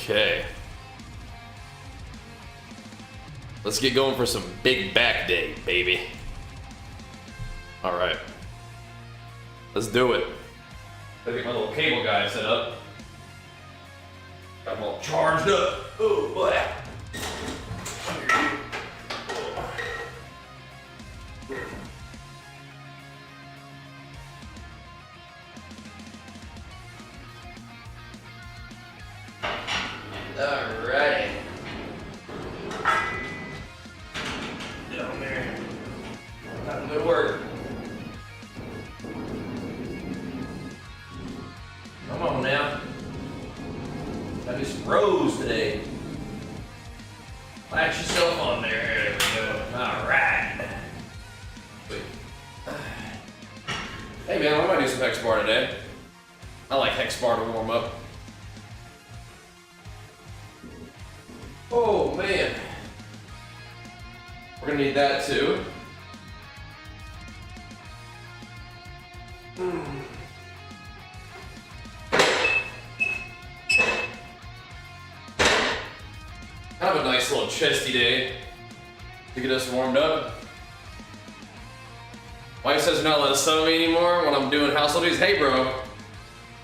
Okay. Let's get going for some big back day, baby. All right. Let's do it. Gotta get my little cable guy set up. Got them all charged up. Oh boy. Alrighty. Down there. Time to work. Come on now. Gotta do some rows today. Latch yourself on there. There we go. Alright. Wait. Hey man, I might do some hex bar today. I like hex bar to warm up. Oh man. We're gonna need that too. Kind of a nice little chesty day to get us warmed up. Wife says not let us sew me anymore when I'm doing household duties. Hey bro,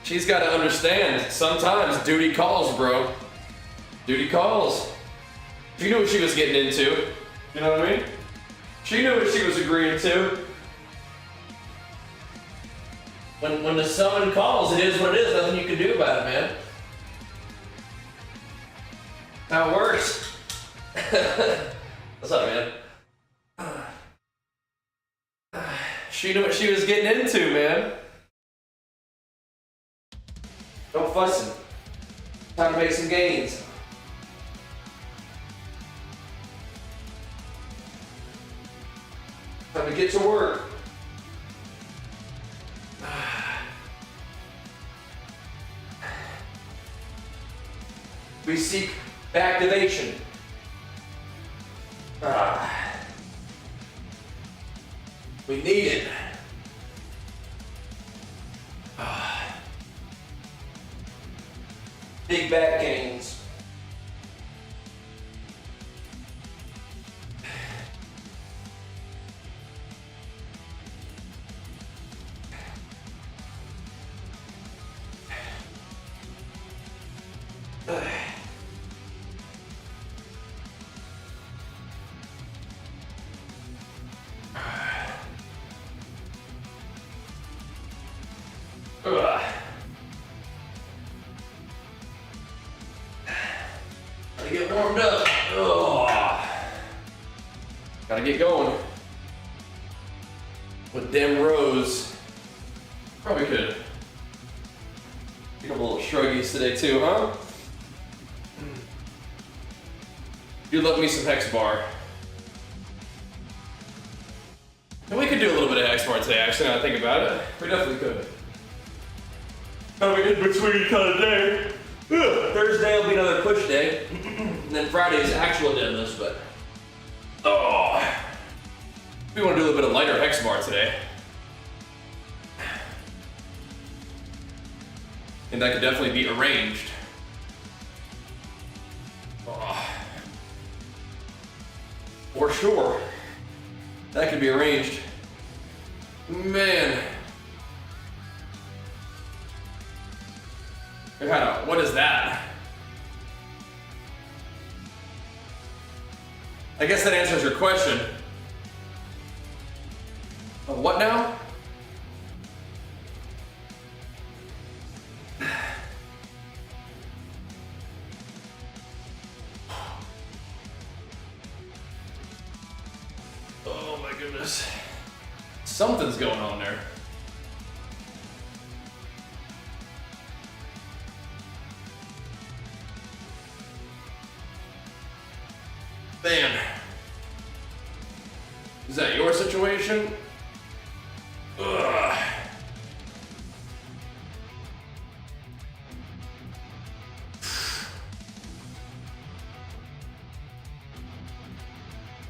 she's got to understand sometimes duty calls, bro. Duty calls. She knew what she was getting into. You know what I mean? She knew what she was agreeing to. When the summon calls, it is what it is. Nothing you can do about it, man. How it works. What's up, man? She knew what she was getting into, man. No fussing. Time to make some gains. Time to get to work. We seek activation. We need it. Big back gains. Gotta get warmed up. Gotta get going. With them rows. Probably could. Get a little shruggies today too, huh? You love me some hex bar. And we could do a little bit of hex bar today, actually, now I think about it. We definitely could. Kind of an in-between kind of day. Thursday will be another push day. And then Friday is actual deadlifts, but we want to do a little bit of lighter hex bar today. And that could definitely be arranged. For sure. That could be arranged. Man. What is that? I guess that answers your question. What now? Oh my goodness. Something's going on there. Man, is that your situation? Ugh.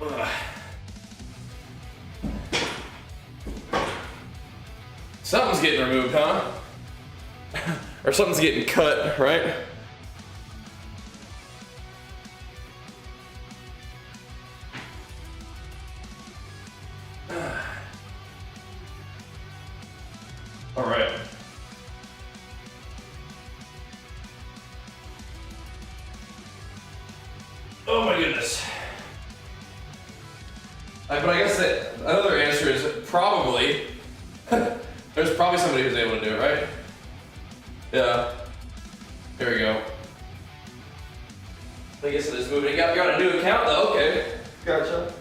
Ugh. Something's getting removed, huh? Or something's getting cut, right? All right. Oh my goodness. But I guess that another answer is probably, there's probably somebody who's able to do it, right? Yeah. Here we go. I guess it is moving. You got a new account though, okay. Gotcha.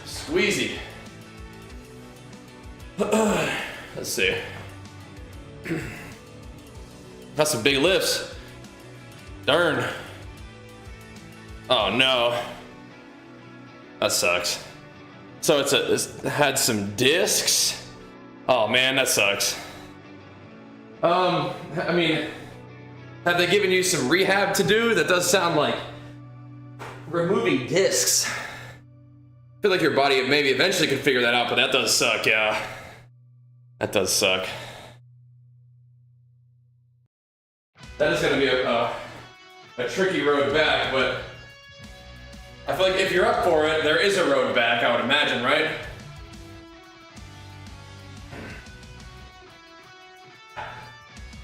Squeezy. Let's see. That's some big lifts. Darn. Oh no. That sucks. So it's had some discs. Oh man, that sucks. I mean, have they given you some rehab to do? That does sound like removing discs. I feel like your body maybe eventually could figure that out, but that does suck, yeah. That does suck. That is gonna be a tricky road back, but I feel like if you're up for it, there is a road back, I would imagine, right?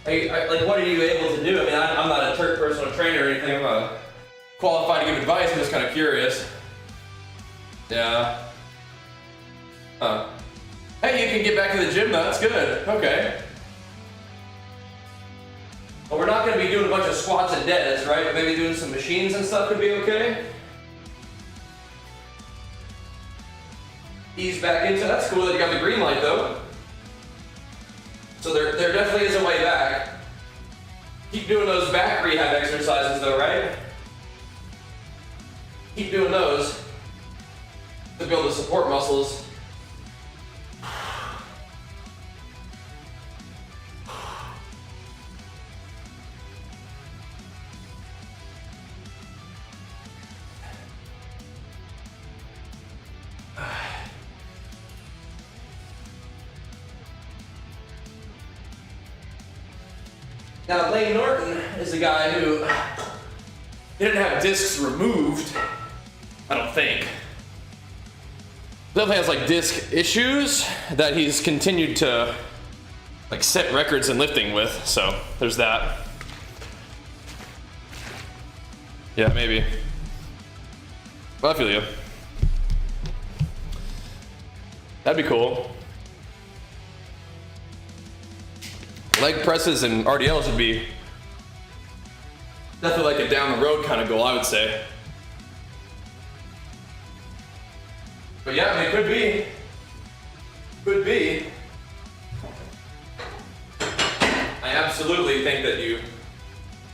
Like, what are you able to do? I mean, I'm not a personal trainer or anything. I'm not qualified to give advice. I'm just kind of curious. Yeah. Huh. Hey, you can get back to the gym though. That's good. Okay. Well, we're not going to be doing a bunch of squats and deadlifts, right? But maybe doing some machines and stuff could be okay. Ease back into. That's cool that you got the green light though. So there definitely is a way back. Keep doing those back rehab exercises though, right? Keep doing those to build the support muscles. Now, Lane Norton is a guy who didn't have discs removed, I don't think. Definitely has like disc issues that he's continued to like set records in lifting with, so there's that. Yeah, maybe. Well, I feel you. That'd be cool. Leg presses and RDLs would be definitely like a down the road kind of goal, I would say. But yeah, I mean, it could be. Could be. I absolutely think that you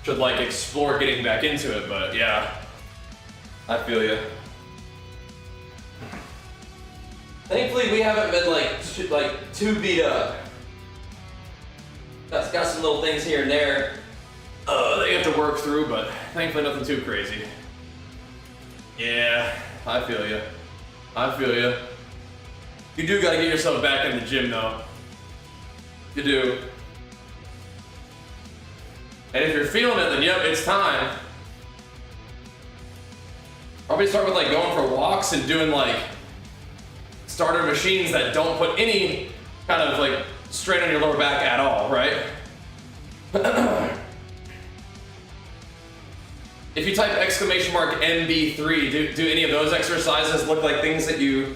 should like explore getting back into it, but yeah, I feel you. Thankfully, we haven't been like too beat up. Got some little things here and there that you have to work through, but thankfully nothing too crazy. Yeah, I feel you. I feel you. You do gotta get yourself back in the gym though. You do. And if you're feeling it, then yep, it's time. Probably start with like going for walks and doing like starter machines that don't put any kind of like strain on your lower back at all, right? If you type !MB3, do any of those exercises look like things that you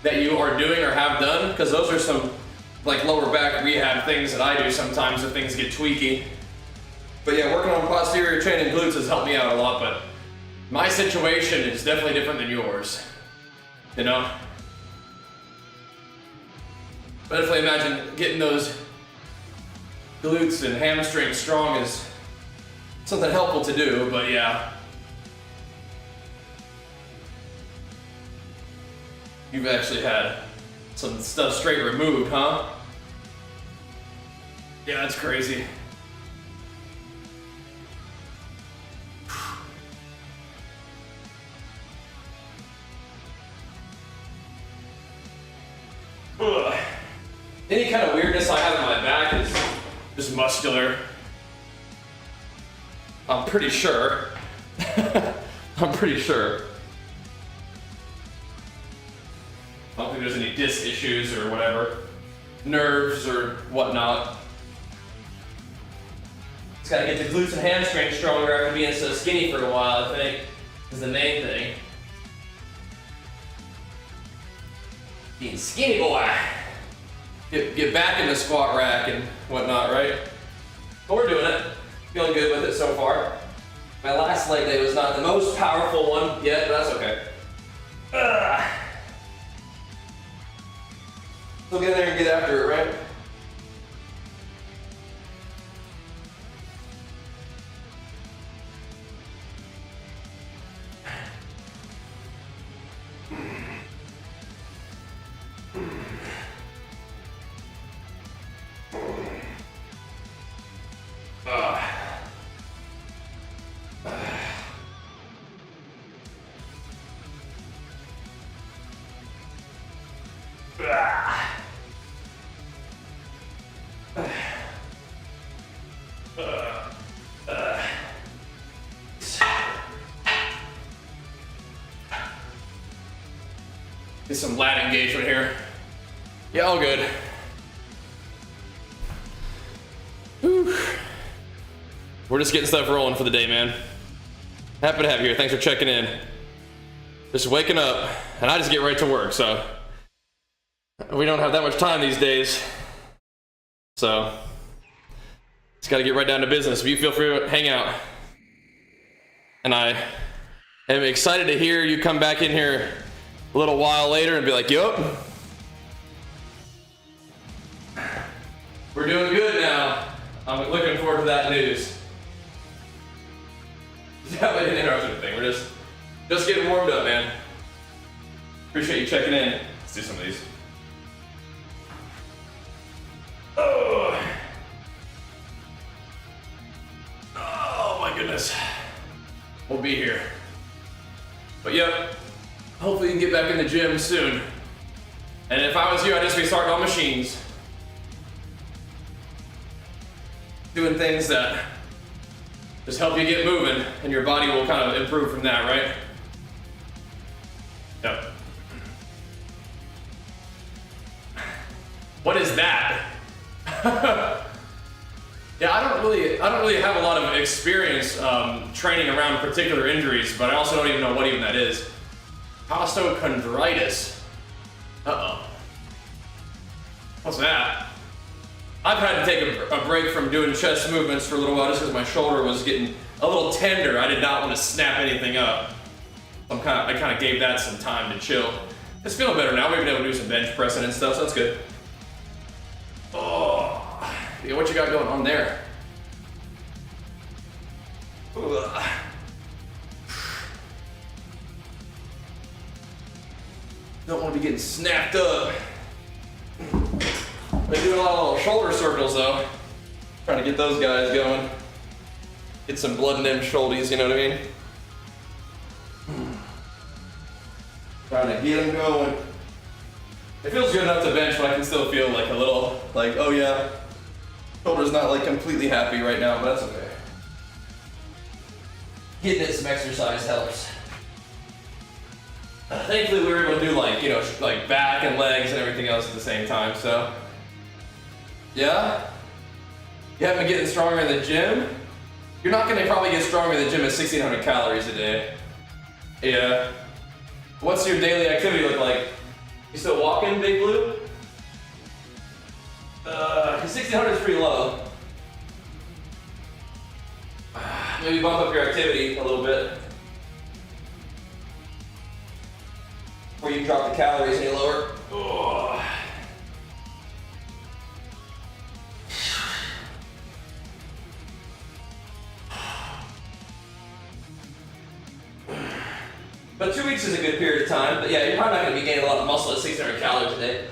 are doing or have done? Because those are some like lower back rehab things that I do sometimes if things get tweaky. But yeah, working on posterior chain and glutes has helped me out a lot, but my situation is definitely different than yours, you know? But definitely imagine getting those glutes and hamstrings strong is something helpful to do, but yeah. You've actually had some stuff straight removed, huh? Yeah, that's crazy. Ugh. Any kind of weirdness I have in my back is just muscular. I'm pretty sure. I'm pretty sure. I don't think there's any disc issues or whatever. Nerves or whatnot. Just gotta get the glutes and hamstrings stronger after being so skinny for a while, I think, is the main thing. Being skinny boy. Get back in the squat rack and whatnot, right? But we're doing it. Feeling good with it so far. My last leg day was not the most powerful one yet, but that's okay. Still get in there and get after it, right? Get some lat engagement here. Yeah, all good. Whew. We're just getting stuff rolling for the day, man. Happy to have you here. Thanks for checking in. Just waking up, and I just get right to work, so we don't have that much time these days. So just gotta get right down to business. If you feel free to hang out. And I am excited to hear you come back in here a little while later and be like, yup, we're doing good now. I'm looking forward to that news. Yeah, I didn't interrupt anything. We're just getting warmed up, man. Appreciate you checking in. Let's do some of these. Oh, my goodness. We'll be here. But yep. Hopefully you can get back in the gym soon. And if I was you, I'd just be starting on machines. Doing things that just help you get moving, and your body will kind of improve from that, right? Yep. What is that? Yeah, I don't really have a lot of experience training around particular injuries, but I also don't even know what even that is. Costochondritis. Uh-oh. What's that? I've had to take a break from doing chest movements for a little while just because my shoulder was getting a little tender. I did not want to snap anything up. I kind of gave that some time to chill. It's feeling better now. We've been able to do some bench pressing and stuff, so that's good. Oh, yeah, what you got going on there? Ugh. Don't want to be getting snapped up. Been doing a lot of little shoulder circles though. Trying to get those guys going. Get some blood in them shoulders, you know what I mean? Trying to get them going. It feels good enough to bench, but I can still feel like a little, like, oh yeah, shoulder's not like completely happy right now, but that's okay. Getting it some exercise helps. Thankfully, we were able to do like back and legs and everything else at the same time. So, yeah, you haven't been getting stronger in the gym. You're not gonna probably get stronger in the gym at 1,600 calories a day. Yeah. What's your daily activity look like? You still walking, Big Blue? 1,600 is pretty low. Maybe bump up your activity a little bit. Before you drop the calories any lower. Oh. But 2 weeks is a good period of time. But yeah, you're probably not going to be gaining a lot of muscle at 600 calories a day.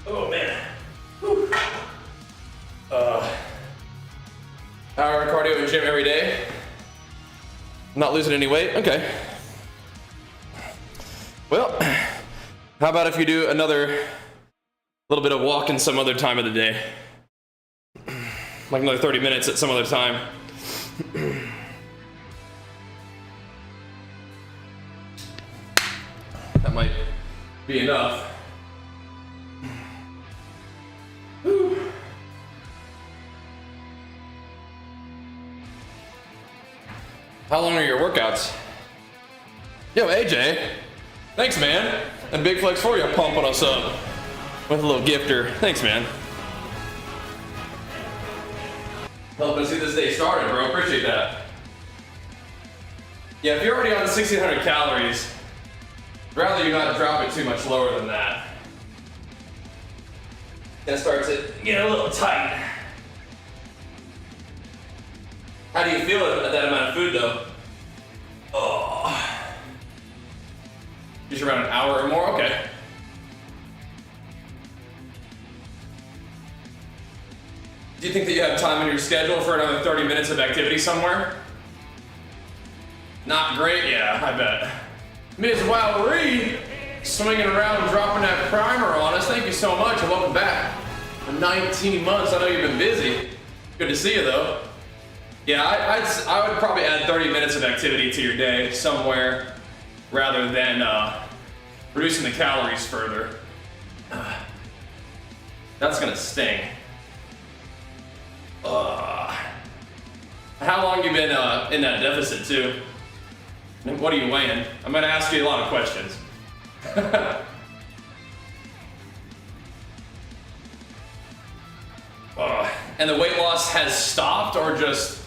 Oh man. Hour of cardio in the gym every day. Not losing any weight? Okay. Well, how about if you do another little bit of walking some other time of the day? Like another 30 minutes at some other time. That might be enough. Whew. How long are your workouts? Yo, AJ. Thanks, man. And big flex for you, pumping us up with a little gifter. Thanks, man. Helping us get this day started, bro. Appreciate that. Yeah, if you're already on 1,600 calories, I'd rather you not drop it too much lower than that. That starts to get a little tight. How do you feel at that amount of food, though? Oh. Just around an hour or more? Okay. Do you think that you have time in your schedule for another 30 minutes of activity somewhere? Not great? Yeah, I bet. Ms. Wowree, swinging around and dropping that primer on us. Thank you so much and welcome back. For 19 months, I know you've been busy. Good to see you though. Yeah, I would probably add 30 minutes of activity to your day somewhere rather than reducing the calories further. That's gonna sting. How long you been in that deficit too? What are you weighing? I'm gonna ask you a lot of questions. And the weight loss has stopped or just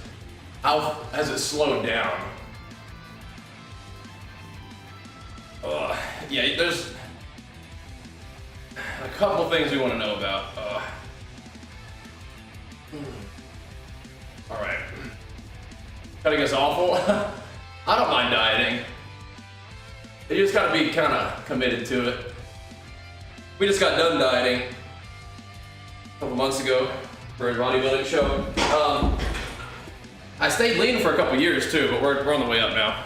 how has it slowed down? Yeah, there's a couple things we want to know about. All right. Cutting is awful. I don't mind dieting. You just gotta be kind of committed to it. We just got done dieting a couple months ago for a bodybuilding show. I stayed lean for a couple years too, but we're on the way up now.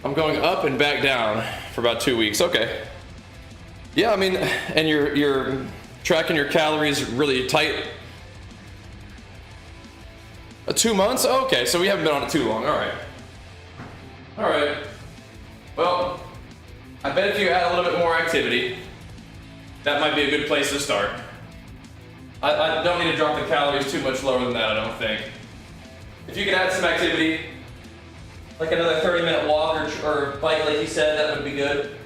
I'm going up and back down for about 2 weeks. Okay. Yeah, I mean, and you're tracking your calories really tight. 2 months? Okay, so we haven't been on it too long. All right. All right. Well, I bet if you add a little bit more activity, that might be a good place to start. I don't need to drop the calories too much lower than that, I don't think. If you could add some activity, like another 30-minute walk or bike like you said, that would be good.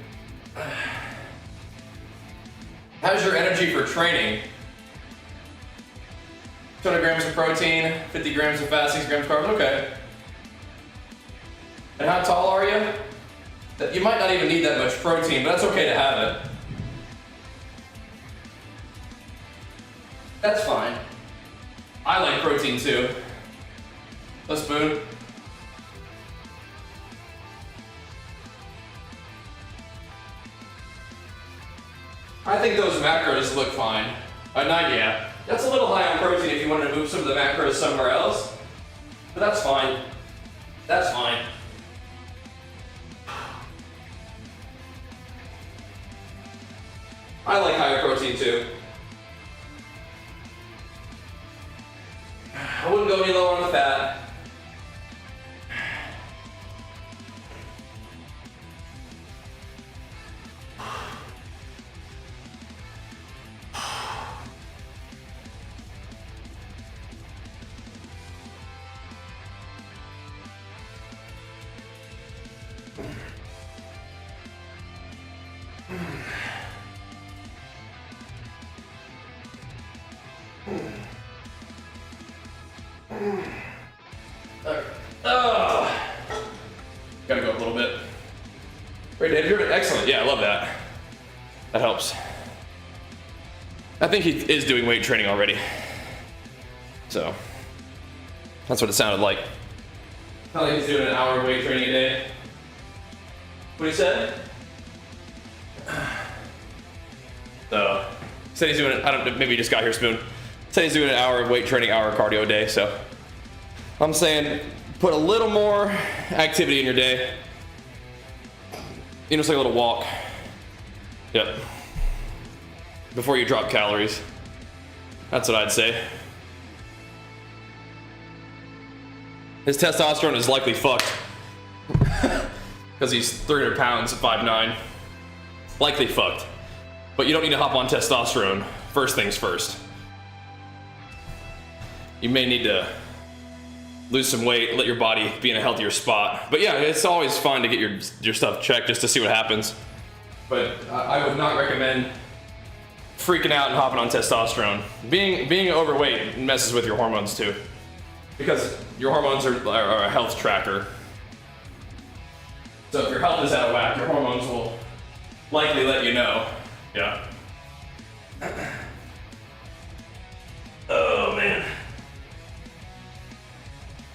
How's your energy for training? 200 grams of protein, 50 grams of fat, 6 grams of carbs, okay. And how tall are you? You might not even need that much protein, but that's okay to have it. That's fine. I like protein too. A spoon. I think those macros look fine. Not yet. That's a little high on protein if you wanted to move some of the macros somewhere else. But that's fine. That's fine. I like higher protein too. I wouldn't go any lower on the fat. Gotta go up a little bit. Great, Dave, you're excellent. Yeah, I love that. That helps. I think he is doing weight training already. So, that's what it sounded like. I think he's doing an hour of weight training a day. What he said? So, he said he's doing, I don't know, maybe he just got here, Spoon. Said he's doing an hour of weight training, hour of cardio a day, so. I'm saying, put a little more activity in your day. You know, it's like a little walk. Yep. Before you drop calories. That's what I'd say. His testosterone is likely fucked. Because he's 300 pounds at 5'9". Likely fucked. But you don't need to hop on testosterone. First things first. You may need to lose some weight, let your body be in a healthier spot. But yeah, it's always fine to get your stuff checked just to see what happens. But I would not recommend freaking out and hopping on testosterone. Being overweight messes with your hormones too. Because your hormones are a health tracker. So if your health is out of whack, your hormones will likely let you know. Yeah. Oh man.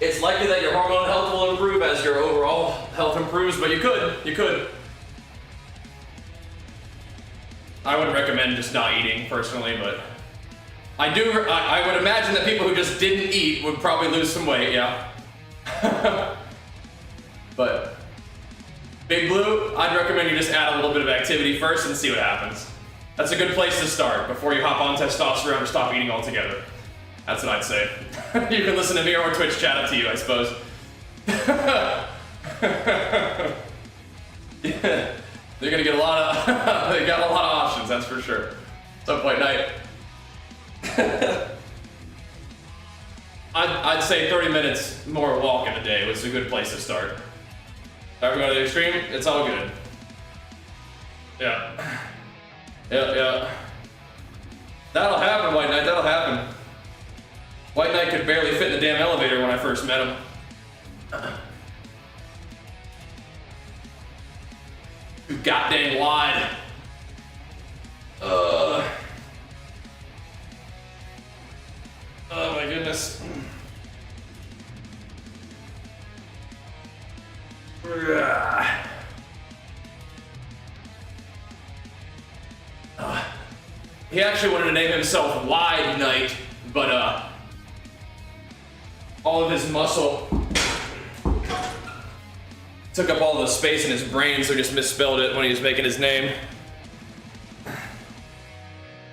It's likely that your hormone health will improve as your overall health improves, but you could. I wouldn't recommend just not eating personally, but I would imagine that people who just didn't eat would probably lose some weight, yeah. But Big Blue, I'd recommend you just add a little bit of activity first and see what happens. That's a good place to start before you hop on testosterone or stop eating altogether. That's what I'd say. You can listen to me or Twitch chat, up to you, I suppose. Yeah, they're gonna get a lot of, they got a lot of options, that's for sure. Some point night. I'd say 30 minutes more walk in a day was a good place to start. Ever go to the extreme? It's all good. Yeah. Yeah. That'll happen, White Knight, that'll happen. White Knight could barely fit in the damn elevator when I first met him. You goddamn lied. Oh my goodness. He actually wanted to name himself Wide Knight, but all of his muscle took up all the space in his brain, so he just misspelled it when he was making his name.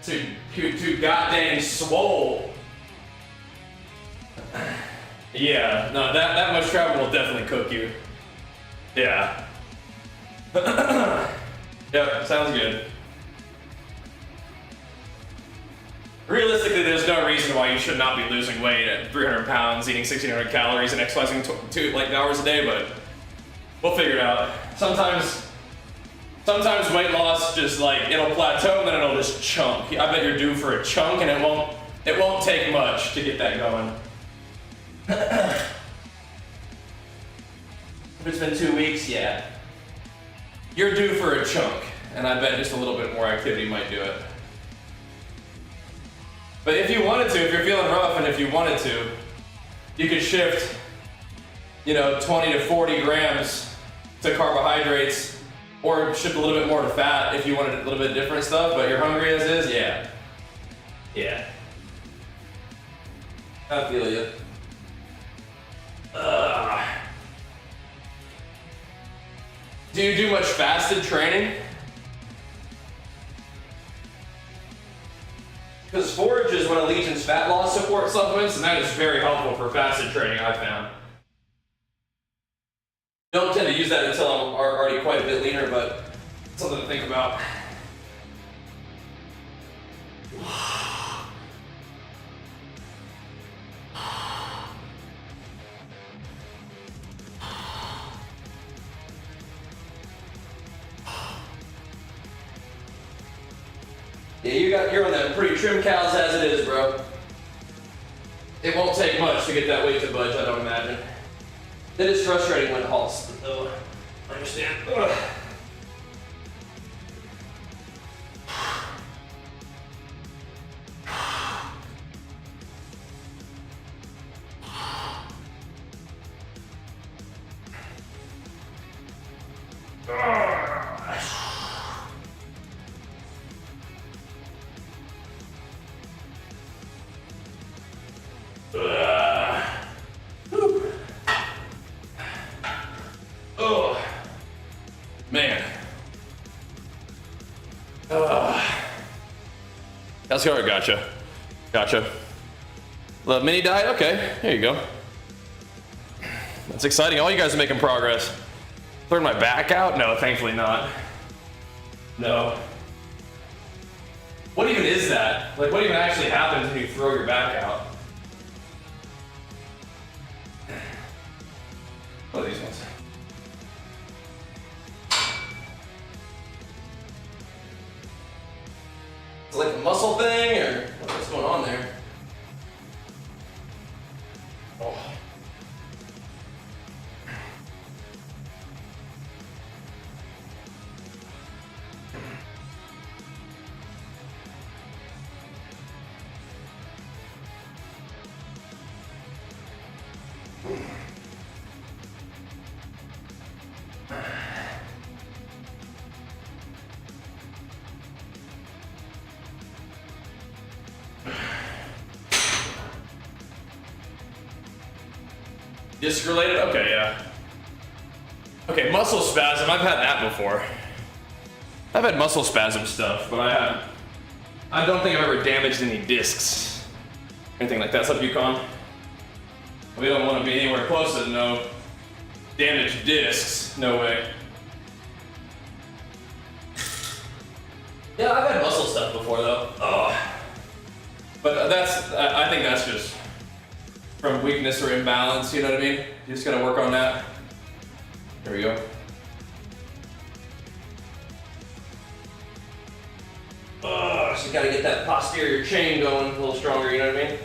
Too goddamn swole. Yeah, no, that much travel will definitely cook you. Yeah. Yep, sounds good. Realistically, there's no reason why you should not be losing weight at 300 pounds, eating 1,600 calories, and exercising 2 hours a day, but we'll figure it out. Sometimes weight loss just like, it'll plateau and then it'll just chunk. I bet you're due for a chunk and it won't take much to get that going. If it's been 2 weeks, yeah. You're due for a chunk, and I bet just a little bit more activity might do it. But if you wanted to, if you're feeling rough and if you wanted to, you could shift, 20 to 40 grams to carbohydrates, or shift a little bit more to fat if you wanted a little bit different stuff, but you're hungry as is, yeah. Yeah. I feel you. Do you do much fasted training? Because forage is one of Legion's fat loss support supplements, and that is very helpful for fasted training, I found. Don't tend to use that until I'm already quite a bit leaner, but it's something to think about. Yeah, you're on that pretty trim cows as it is, bro. It won't take much much to get that weight to budge, I don't imagine. It is frustrating when it halts, though. I understand. Ugh. Oh, man. That's hard, gotcha. Gotcha. Love mini diet? Okay, there you go. That's exciting. All you guys are making progress. Throwing my back out? No, thankfully not. No. What even is that? Like, what even actually happens when you throw your back out? What are these ones? Is it like a muscle thing, or what's going on there? Oh. Disc related? Okay, yeah. Okay, muscle spasm, I've had that before. I've had muscle spasm stuff, but I don't think I've ever damaged any discs. Anything like that. What's up, Yukon? We don't want to be anywhere close to no damaged discs. No way. Yeah, I've had muscle stuff before though. Oh. But I think that's just from weakness or imbalance, you know what I mean? You just gotta work on that. There we go. Oh, so you gotta get that posterior chain going a little stronger, you know what I mean?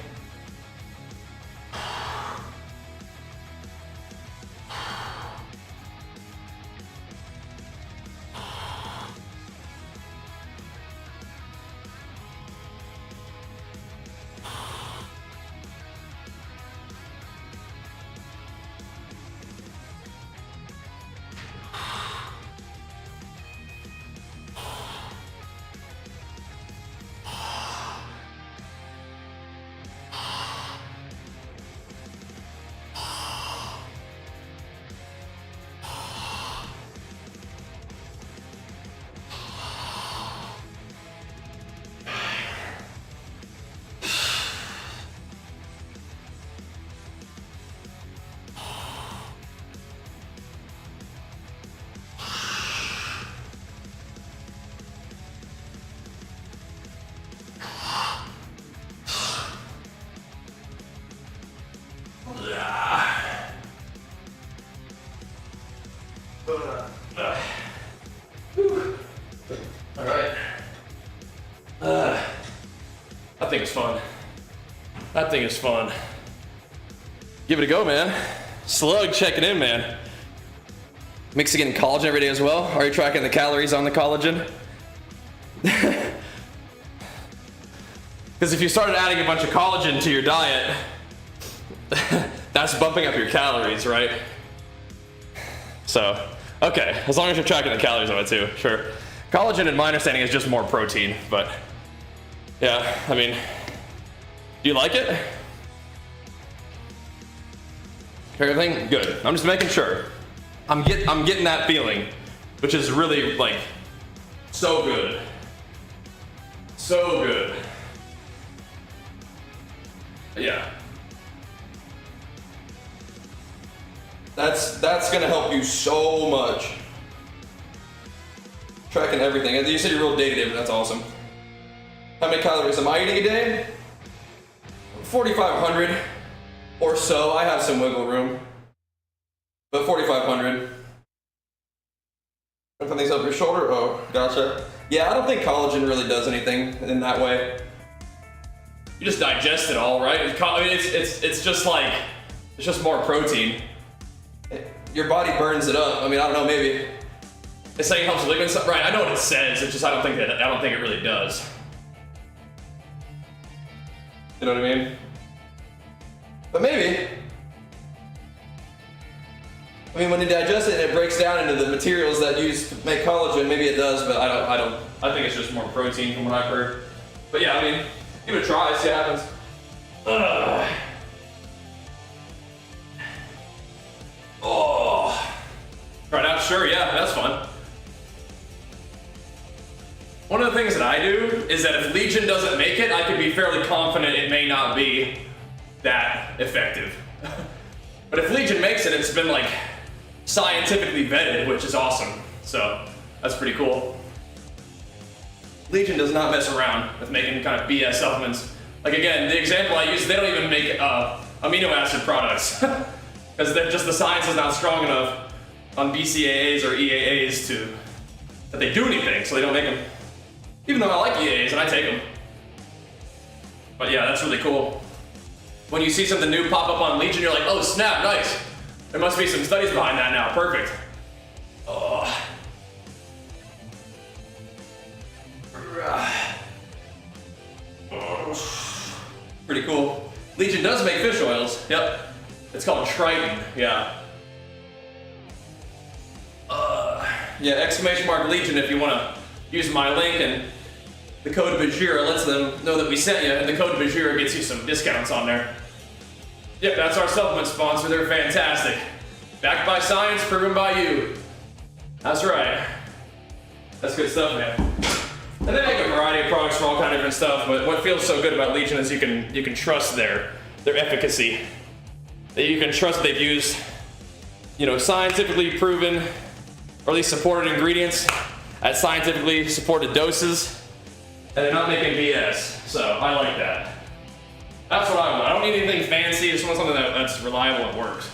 That thing is fun. That thing is fun. Give it a go, man. Slug checking in, man. Mixing in collagen every day as well. Are you tracking the calories on the collagen? Because if you started adding a bunch of collagen to your diet, that's bumping up your calories, right? So, okay, as long as you're tracking the calories on it too, sure. Collagen, in my understanding, is just more protein, but yeah, I mean, do you like it? Everything good. I'm just making sure. I'm getting that feeling, which is really like so good, so good. Yeah. That's gonna help you so much. Tracking everything. You said you're real data-driven, that's awesome. How many calories am I eating a day? 4,500 or so. I have some wiggle room, but 4,500. Put things up your shoulder. Oh, gotcha. Yeah, I don't think collagen really does anything in that way. you just digest it all, right? I mean, it's just like, it's just more protein. Your body burns it up. I mean, I don't know, maybe it's saying it helps ligaments, right? I know what it says. It's just I don't think it really does. You know what I mean? But maybe. I mean, when you digest it and it breaks down into the materials that you use to make collagen, maybe it does, but I don't. I think it's just more protein from what I've heard. But yeah, I mean, give it a try, see what happens. Oh. Try it out, sure, yeah, that's fun. One of the things that I do is that if Legion doesn't make it, I can be fairly confident it may not be that effective. But if Legion makes it, it's been like scientifically vetted, which is awesome. So that's pretty cool. Legion does not mess around with making kind of BS supplements. Like again, the example I use, they don't even make amino acid products because the science is not strong enough on BCAAs or EAAs that they do anything, so they don't make them. Even though I like EAAs and I take them. But yeah, that's really cool. When you see something new pop up on Legion, you're like, oh snap, nice. There must be some studies behind that now, perfect. Oh. Pretty cool. Legion does make fish oils, yep. It's called Triton, yeah. Yeah, exclamation mark Legion if you want to use my link, and the code Bajheera lets them know that we sent you, and the code Bajheera gets you some discounts on there. Yep, that's our supplement sponsor. They're fantastic. Backed by science, proven by you. That's right. That's good stuff, man. And they make a variety of products for all kind of different stuff, but what feels so good about Legion is you can trust their efficacy. That you can trust they've used, scientifically proven, or at least supported ingredients at scientifically supported doses, and they're not making BS. So I like that. That's what I want. I don't need anything fancy. I just want something that's reliable and works.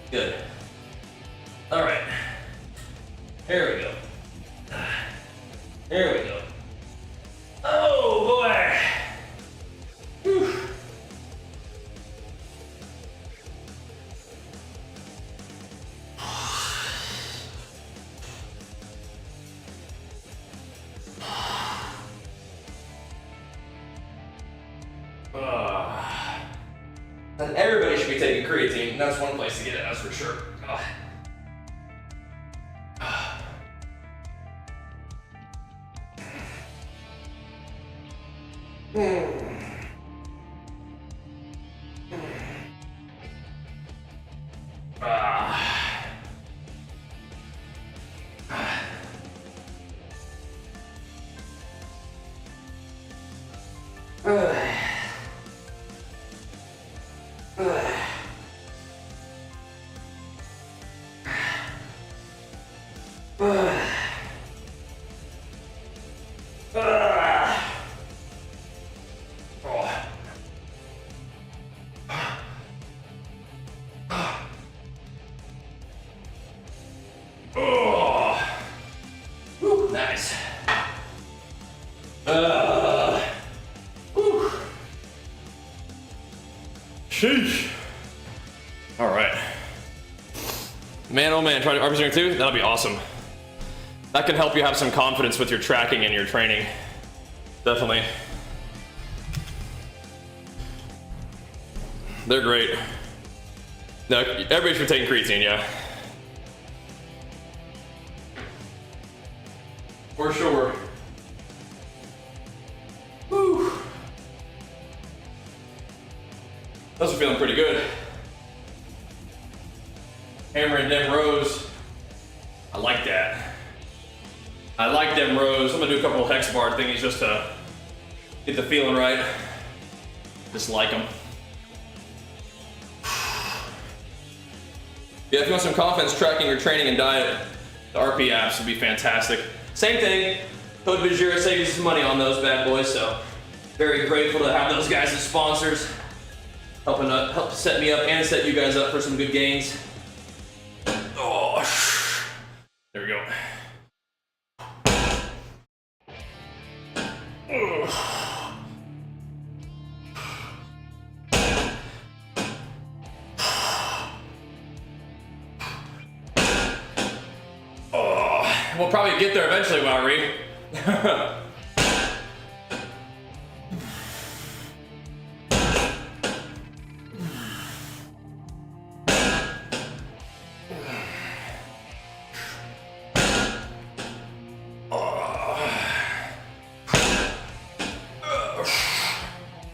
Good. All right. Here we go. Here we go. Oh boy. Whew. And everybody should be taking creatine, and that's one place to get it, that's for sure. Nice. Sheesh. All right. Man, oh man, try to RP 2? That'll be awesome. That can help you have some confidence with your tracking and your training. Definitely. They're great. No, everybody should be taking creatine, yeah. For sure. Whew. Those are feeling pretty good. Hammering them rows. I like that. I like them rows. I'm gonna do a couple of hex bar thingies just to get the feeling right. Just like them. Yeah, if you want some confidence tracking your training and diet, the RP apps would be fantastic. Same thing, code Bajheera saves you some money on those bad boys, so very grateful to have those guys as sponsors, help set me up and set you guys up for some good gains. Oh, there we go. We'll probably get there eventually, Lowry.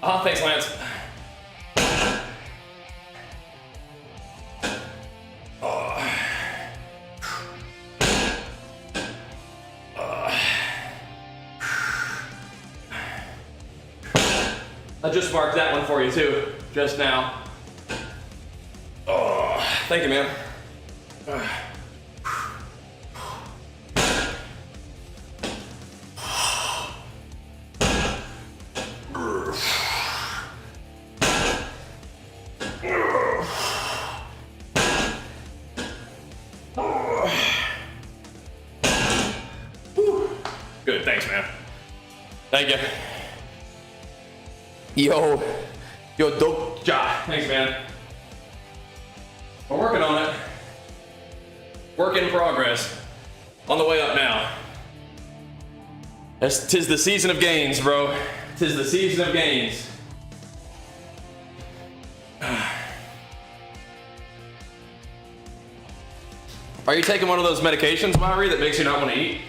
Oh, thanks, Lance. I just marked that one for you too, just now. Oh, thank you, man. Good, thanks, man. Thank you. Yo, dope job. Thanks, man. We're working on it. Work in progress. On the way up now. Tis the season of gains, bro. Tis the season of gains. Are you taking one of those medications, Lowry, that makes you not want to eat?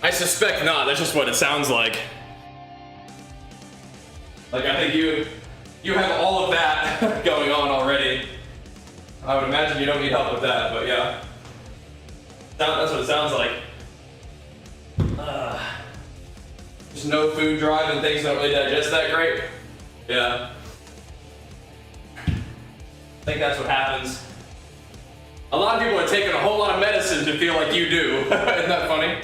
I suspect not, that's just what it sounds like. Like, I think you have all of that going on already. I would imagine you don't need help with that, but yeah. That's what it sounds like. Just no food drive and things don't really digest that great. Yeah. I think that's what happens. A lot of people are taking a whole lot of medicine to feel like you do. Isn't that funny?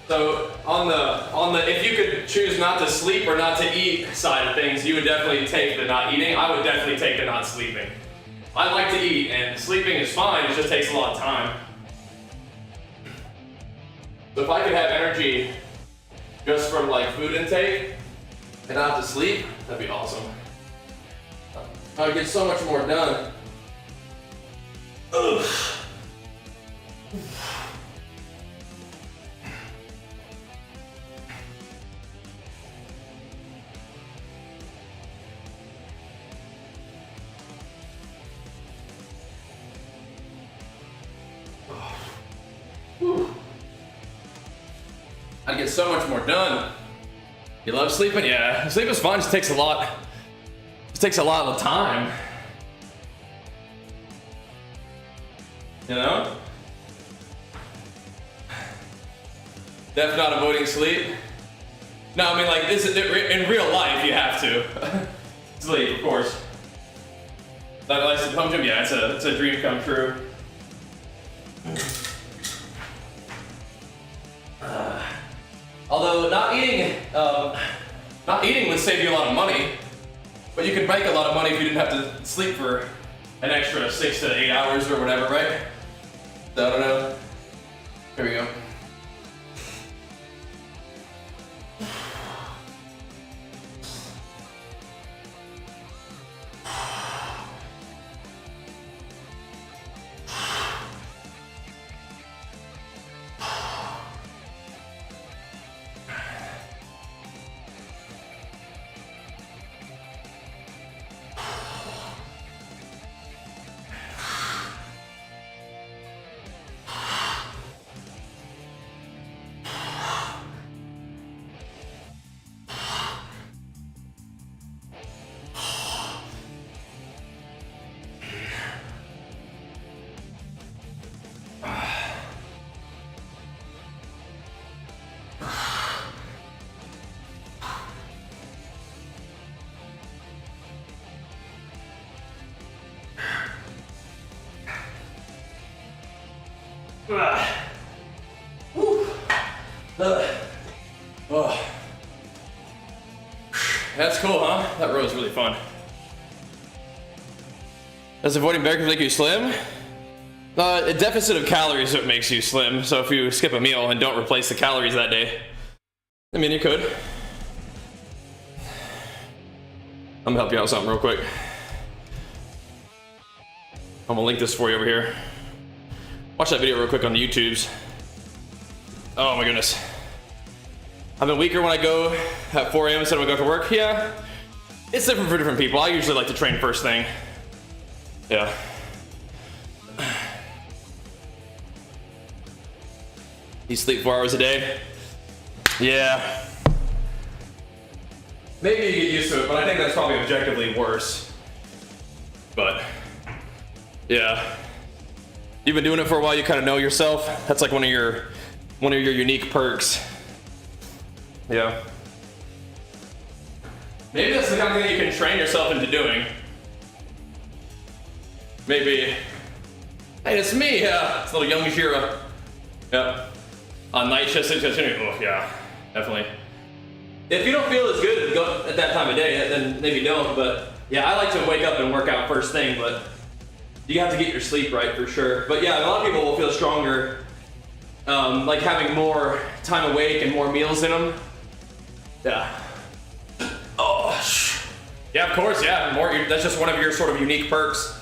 So on the if you could choose not to sleep or not to eat side of things, you would definitely take the not eating. I would definitely take the not sleeping. I like to eat, and sleeping is fine, it just takes a lot of time. So if I could have energy just from like food intake and not to sleep, that'd be awesome. I would get so much more done. Ugh. I'd get so much more done. You love sleeping? Yeah, sleep is fun, it just takes a lot. It takes a lot of time. You know? Def not avoiding sleep. No, I mean like this in real life you have to. Sleep, of course. That likes to come to me, yeah, it's a dream come true. Although not eating would save you a lot of money, but you could make a lot of money if you didn't have to sleep for an extra 6 to 8 hours or whatever, right? So I don't know. Here we go. Oh. That's cool, huh? That row is really fun. Does avoiding bacon make you slim? A deficit of calories is what makes you slim. So if you skip a meal and don't replace the calories that day, I mean, you could. I'm gonna help you out with something real quick. I'm gonna link this for you over here. Watch that video real quick on the YouTubes. Oh my goodness. I've been weaker when I go at 4 a.m. instead of when I go to work. Yeah, it's different for different people. I usually like to train first thing. Yeah. You sleep 4 hours a day? Yeah. Maybe you get used to it, but I think that's probably objectively worse. But, yeah. You've been doing it for a while, you kind of know yourself. That's like one of your unique perks. Yeah. Maybe that's the kind of thing you can train yourself into doing. Maybe. Hey, it's me, it's little young Bajheera. Yeah. On night shifts, oh yeah, definitely. If you don't feel as good at that time of day, then maybe don't, but yeah, I like to wake up and work out first thing, but you have to get your sleep right for sure. But yeah, a lot of people will feel stronger, like having more time awake and more meals in them. Yeah. Oh, yeah, of course, yeah, that's just one of your sort of unique perks.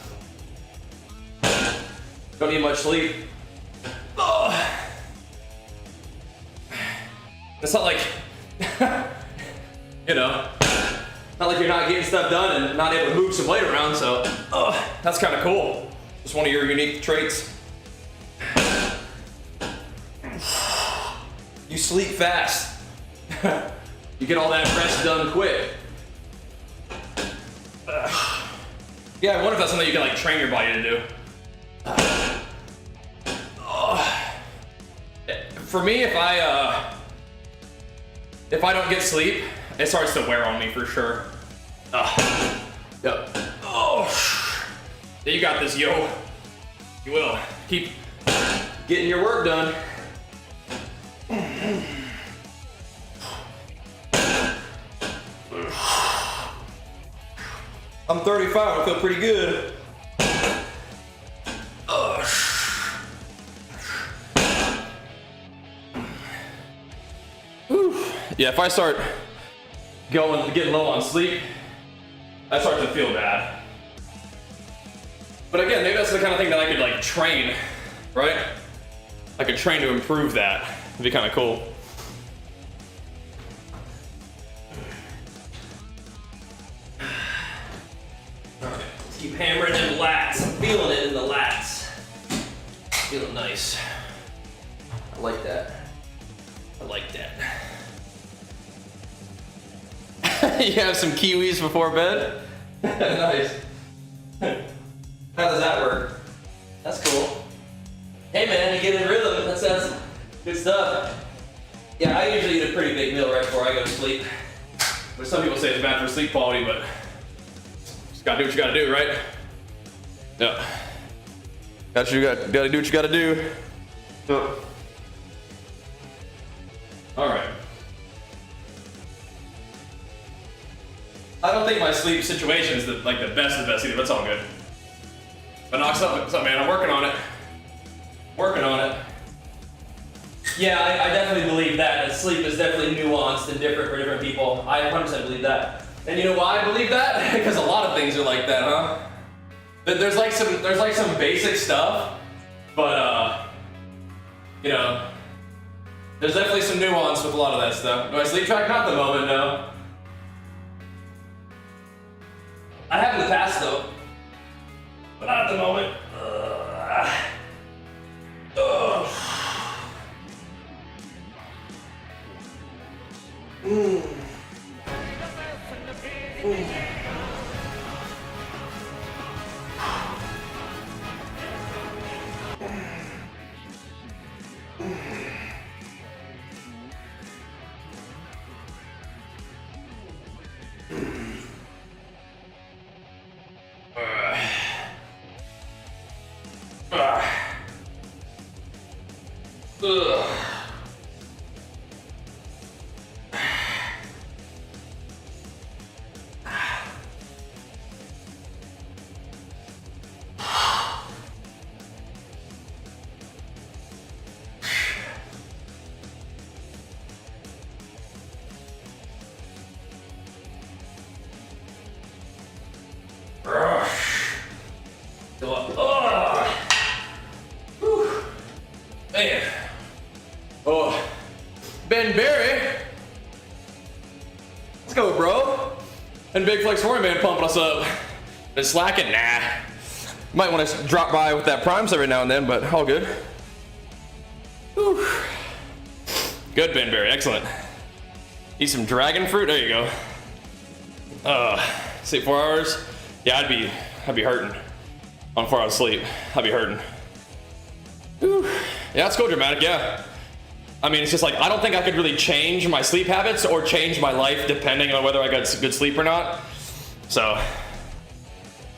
Don't need much sleep. Oh. It's not like, you know, not like you're not getting stuff done and not able to move some weight around, so that's kind of cool. Just one of your unique traits. You sleep fast. You get all that rest done quick. Yeah, I wonder if that's something you can like train your body to do. For me, if I don't get sleep, it starts to wear on me for sure. Yep. Oh, yeah, you got this, yo. You will. Keep getting your work done. I'm 35, I feel pretty good. Yeah, if I start getting low on sleep, I start to feel bad. But again, maybe that's the kind of thing that I could like train, right? I could train to improve that. It'd be kind of cool. All right, let's keep hammering in lats. I'm feeling it in the lats. Feeling nice. I like that. I like that. You have some kiwis before bed? Nice. How does that work? That's cool. Hey man, you get in rhythm. That's good stuff. Yeah, I usually eat a pretty big meal right before I go to sleep. But some people say it's bad for sleep quality, but just gotta do what you gotta do, right? Yeah. Gotta do what you gotta do. Yeah. All right. I don't think my sleep situation is the best either, but it's all good. But knock something, man. I'm working on it. Working on it. Yeah, I definitely believe that sleep is definitely nuanced and different for different people. I 100% believe that. And you know why I believe that? Because a lot of things are like that, huh? There's like some basic stuff, but you know, there's definitely some nuance with a lot of that stuff. Do I sleep track? Not at the moment, no. I have in the past though, but not at the moment. Ben Berry. Let's go, bro. And Big Flex Horny Man pumping us up. Been slacking? Nah. Might want to drop by with that Primes every now and then, but all good. Whew. Good, Ben Berry. Excellent. Eat some dragon fruit. There you go. Sleep 4 hours. Yeah, I'd be hurting on 4 hours sleep. I'd be hurting. Whew. Yeah, let's go dramatic. Yeah. I mean, it's just like, I don't think I could really change my sleep habits or change my life depending on whether I got good sleep or not. So,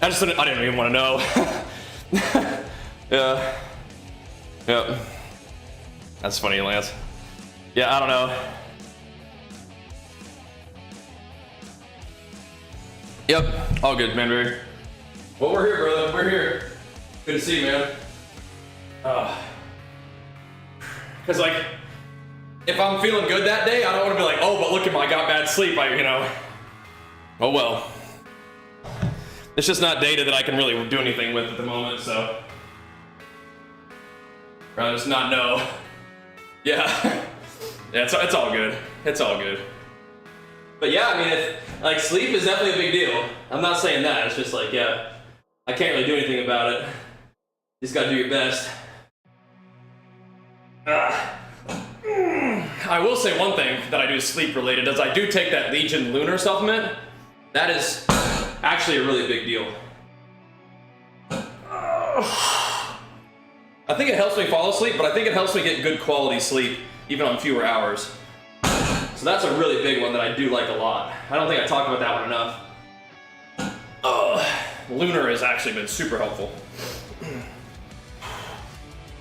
I didn't even want to know. Yeah. Yep. That's funny, Lance. Yeah, I don't know. Yep, all good, man. Well, we're here, brother. We're here. Good to see you, man. Cause like, if I'm feeling good that day, I don't want to be like, oh, but look at I got bad sleep. Oh well. It's just not data that I can really do anything with at the moment, so I'd rather just not know. Yeah, yeah, it's all good. It's all good. But yeah, I mean, like sleep is definitely a big deal. I'm not saying that. It's just like, yeah, I can't really do anything about it. You just gotta do your best. I will say one thing that I do sleep related is I do take that Legion Lunar supplement. That is actually a really big deal. I think it helps me fall asleep, but I think it helps me get good quality sleep even on fewer hours. So that's a really big one that I do like a lot. I don't think I talk about that one enough. Lunar has actually been super helpful.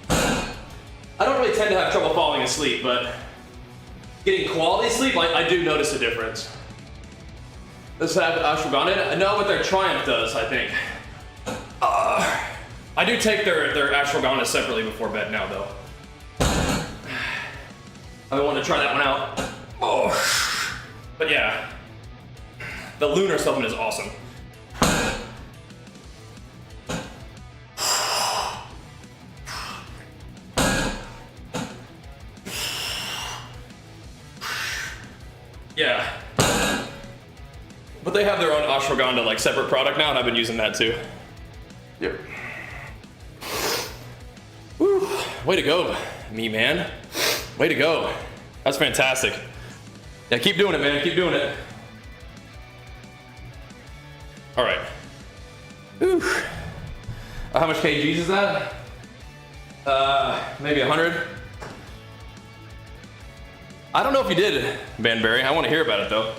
I don't really tend to have trouble falling asleep, but getting quality sleep, I do notice a difference. Does it have ashwagandha? I know what their Triumph does, I think. I do take their ashwagandha separately before bed now, though. I want to try that one out. But yeah, the Lunar supplement is awesome. Yeah. But they have their own ashwagandha, like separate product now, and I've been using that too. Yep. Woo. Way to go, me man. Way to go. That's fantastic. Yeah, keep doing it, man. Keep doing it. All right. Whew. How much kgs is that? Maybe 100. I don't know if you did, Banberry. I want to hear about it though.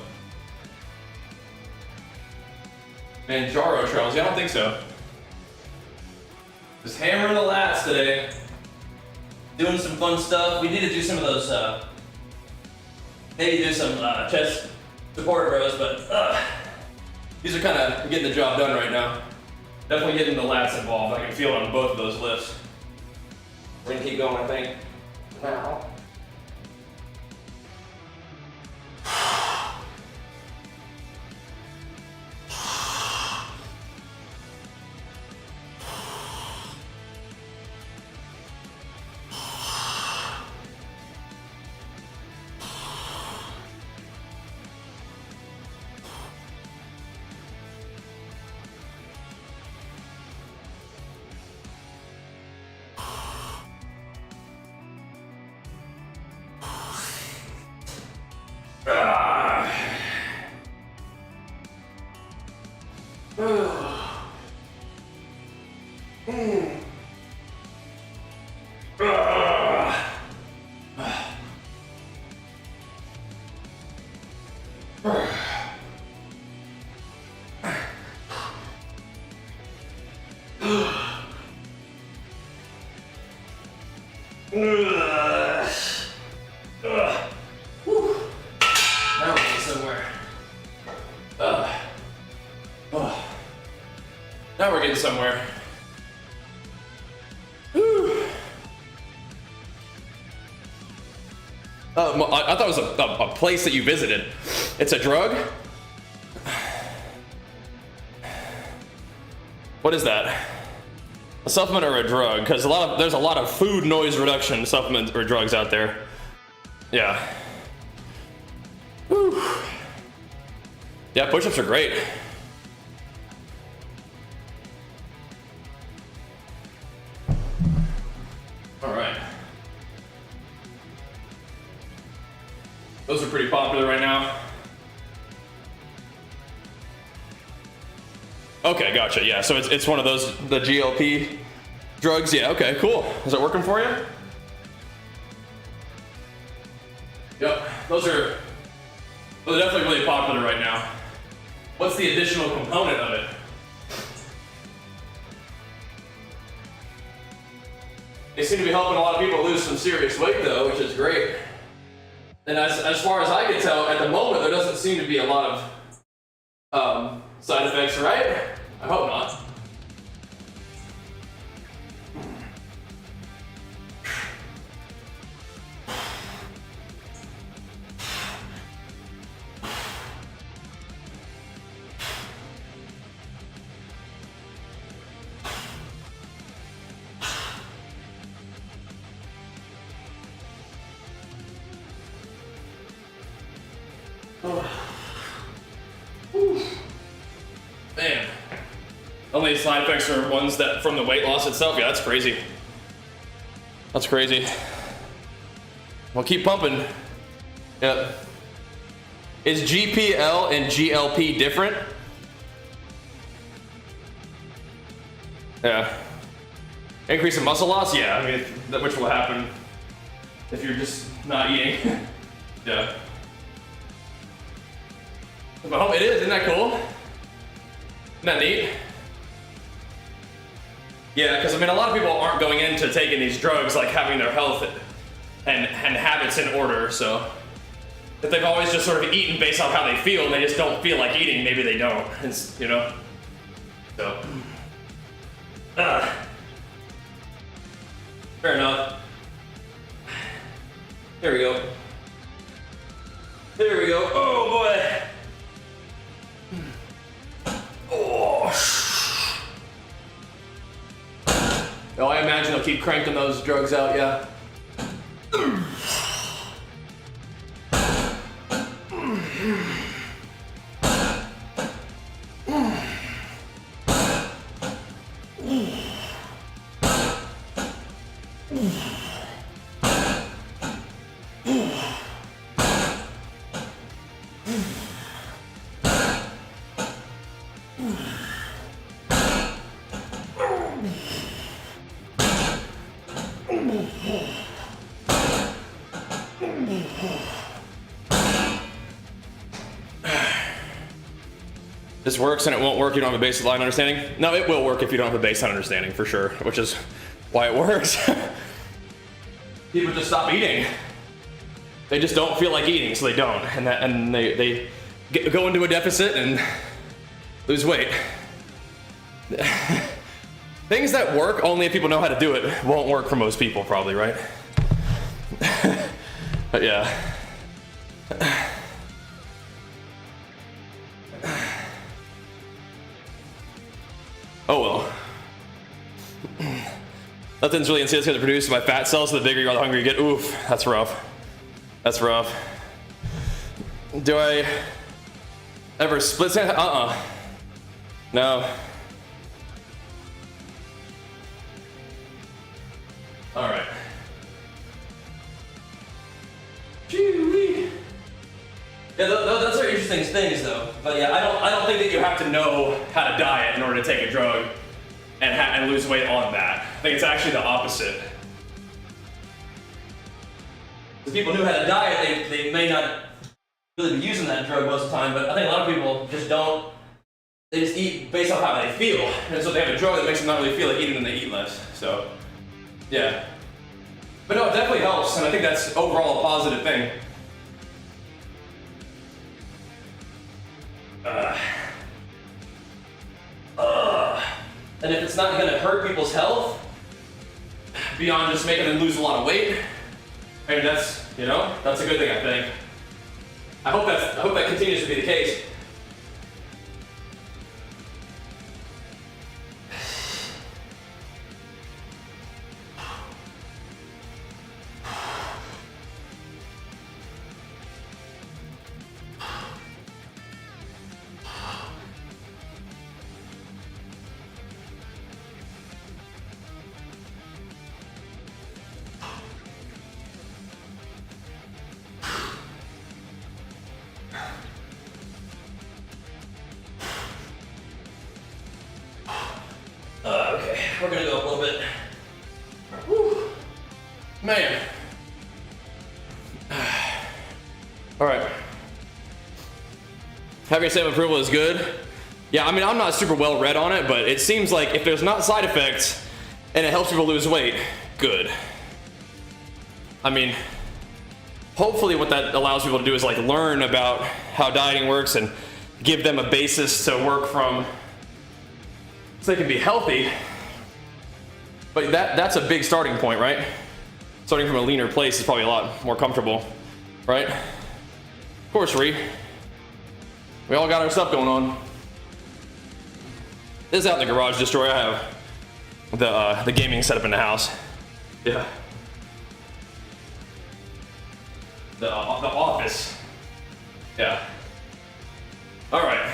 Manjaro trials. Yeah, I don't think so. Just hammering the lats today. Doing some fun stuff. We need to do some of those, maybe do some chest support rows, but these are kind of getting the job done right now. Definitely getting the lats involved. I can feel it on both of those lifts. We're gonna keep going, I think. Now. Now we're getting somewhere. I thought it was a place that you visited. It's a drug? What is that? A supplement or a drug? Because there's a lot of food noise reduction supplements or drugs out there. Yeah. Whew. Yeah, push-ups are great. All right. Those are pretty popular right now. Okay, gotcha. Yeah, so it's one of those, the GLP drugs. Yeah, okay, cool. Is it working for you? Yep, those are definitely really popular right now. What's the additional component of it? They seem to be helping a lot of people lose some serious weight though, which is great. And as far as I can tell, at the moment, there doesn't seem to be a lot of side effects, right? I hope not. Man, only side effects are ones that from the weight loss itself. Yeah, that's crazy. That's crazy. Well, keep pumping. Yep. Is GPL and GLP different? Yeah. Increase in muscle loss? Yeah, I mean, which will happen if you're just not eating. Yeah. Well, it is, isn't that cool? Isn't that neat? Yeah, because I mean, a lot of people aren't going into taking these drugs like having their health and habits in order, so if they've always just sort of eaten based on how they feel and they just don't feel like eating, maybe they don't, it's, you know? So, fair enough. Here we go. Here we go. Oh boy. Oh, I imagine they'll keep cranking those drugs out, yeah. This works and it won't work, you don't have a baseline understanding? No, it will work if you don't have a baseline understanding, for sure, which is why it works. People just stop eating. They just don't feel like eating, so they don't. And they go into a deficit and lose weight. Things that work only if people know how to do it won't work for most people, probably, right? But yeah. Oh well. Nothing's really insidious to produce my fat cells, so the bigger you are, the hungrier you get. Oof, that's rough. That's rough. Do I ever split sand? No. All right. Yeah, those are interesting things, though. But yeah, I don't think that you have to know how to diet in order to take a drug and lose weight on that. I think it's actually the opposite. If people knew how to diet, they may not really be using that drug most of the time. But I think a lot of people just don't. They just eat based on how they feel, and so they have a drug that makes them not really feel like eating, and they eat less. So, yeah. But no, it definitely helps, and I think that's overall a positive thing. And if it's not going to hurt people's health beyond just making them lose a lot of weight, I mean that's, you know, that's a good thing, I think. I hope that continues to be the case. we're gonna go up a little bit. Whew. Man. All right. Having a stamp of approval is good. Yeah, I mean, I'm not super well read on it, but it seems like if there's not side effects and it helps people lose weight, good. I mean, hopefully what that allows people to do is like learn about how dieting works and give them a basis to work from so they can be healthy. But that's a big starting point, right? Starting from a leaner place is probably a lot more comfortable, right? Of course, Ree. We all got our stuff going on. This is out in the garage destroyer. I have the gaming setup in the house. Yeah. The office. Yeah. All right.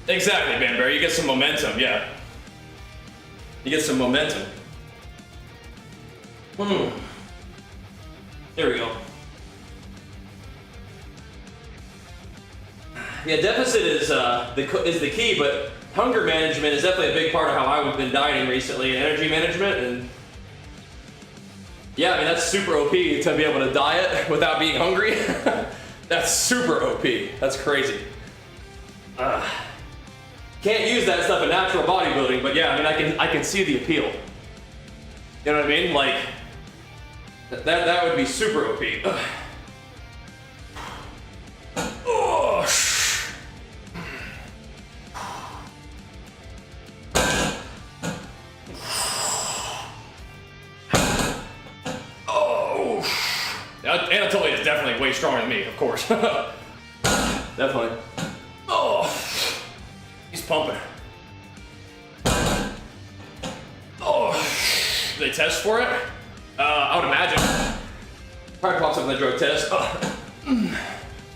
Exactly, Banberry. You get some momentum. Yeah. You get some momentum. There we go. Yeah, deficit is the key, but hunger management is definitely a big part of how I've been dieting recently, and energy management. And yeah, I mean, that's super OP to be able to diet without being hungry. That's super OP. That's crazy. Can't use that stuff in natural bodybuilding, but yeah, I mean, I can see the appeal. You know what I mean? Like that would be super OP. Anatoly is definitely way stronger than me, of course. Definitely. Oh, he's pumping. Oh, do they test for it? I would imagine. Probably pops up in the drug test.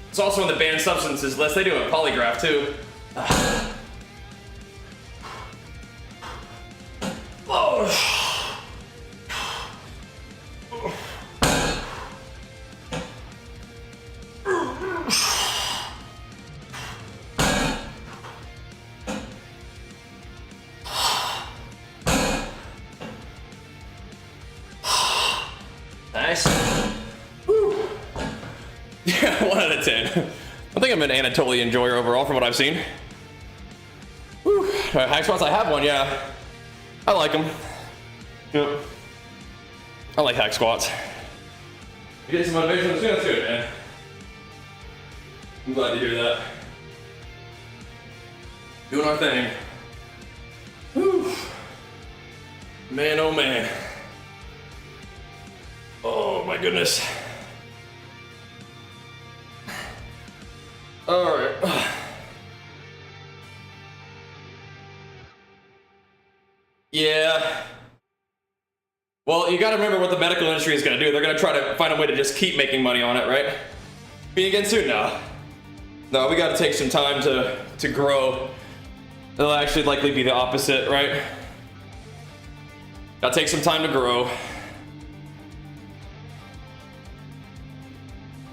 It's also in the banned substances list. They do a polygraph too. Oh. Nice. Woo. Yeah, 1 out of 10. I think I'm an Anatoly enjoyer overall from what I've seen. Woo. Hack squats, I have one, yeah. I like them. Yep. I like hack squats. You get some motivation, that's good, man. I'm glad to hear that. Doing our thing. Woo. Man, oh man. Oh my goodness. All right. Yeah. Well, you gotta remember what the medical industry is gonna do. They're gonna try to find a way to just keep making money on it, right? Being again soon now. No, we gotta take some time to grow. It'll actually likely be the opposite, right? Gotta take some time to grow.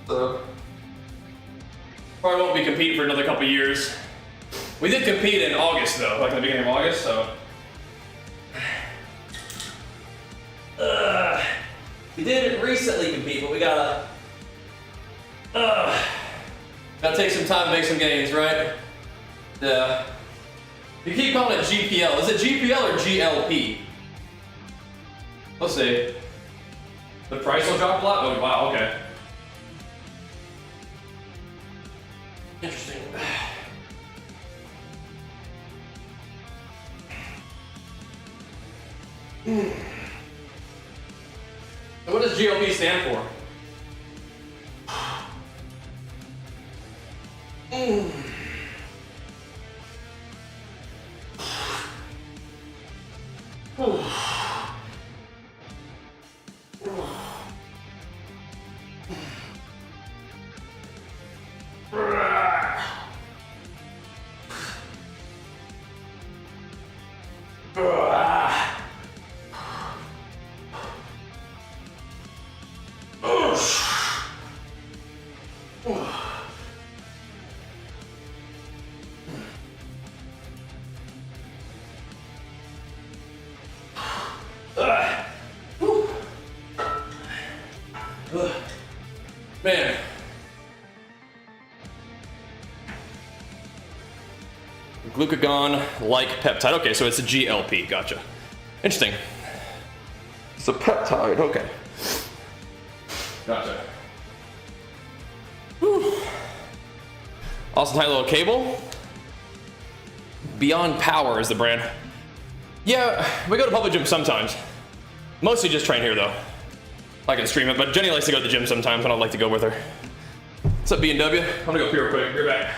So, probably won't be competing for another couple years. We did compete in August though, like in the beginning of August, so. We did recently compete, but we gotta take some time to make some gains, right? Yeah. You keep calling it GPL. Is it GPL or GLP? Let's see. The price will drop a lot? Oh, wow, okay. Interesting. What does GLP stand for? Man. Glucagon-like peptide. Okay, so it's a GLP. Gotcha. Interesting. It's a peptide. Okay. Gotcha. Whew. Awesome tight little cable. Beyond Power is the brand. Yeah, we go to public gym sometimes. Mostly just train here though. I can stream it, but Jenny likes to go to the gym sometimes and I'd like to go with her. What's up, B&W? I'm gonna go pee real quick. Be right back.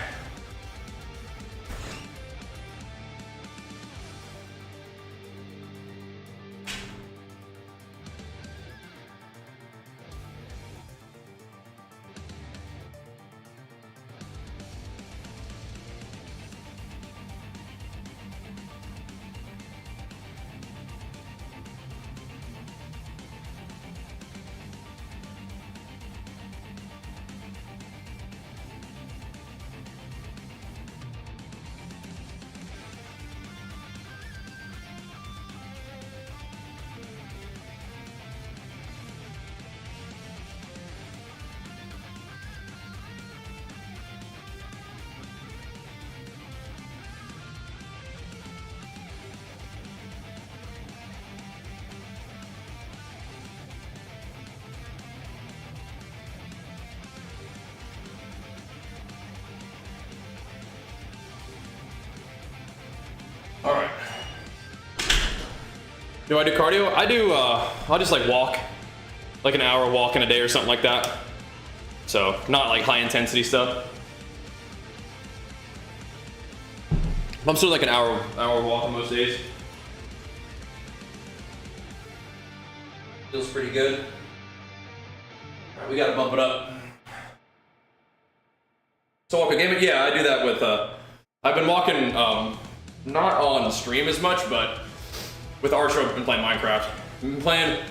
All right. Do I do cardio? I do, I'll just like walk, like an hour walk in a day or something like that. So not like high intensity stuff. I'm still like an hour walk on most days. Feels pretty good. All right, we gotta bump it up. So walk a game, yeah, I do that with, I've been walking, not on stream as much, but with Archer, I've been playing Minecraft. We've been playing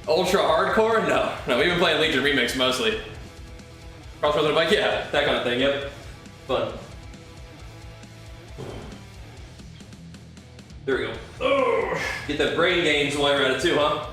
ultra hardcore? No, we've been playing Legion Remix mostly. Crossroads on a bike, yeah, that kind of thing, yep. Fun. There we go. Oh, get that brain gains while you're at it too, huh?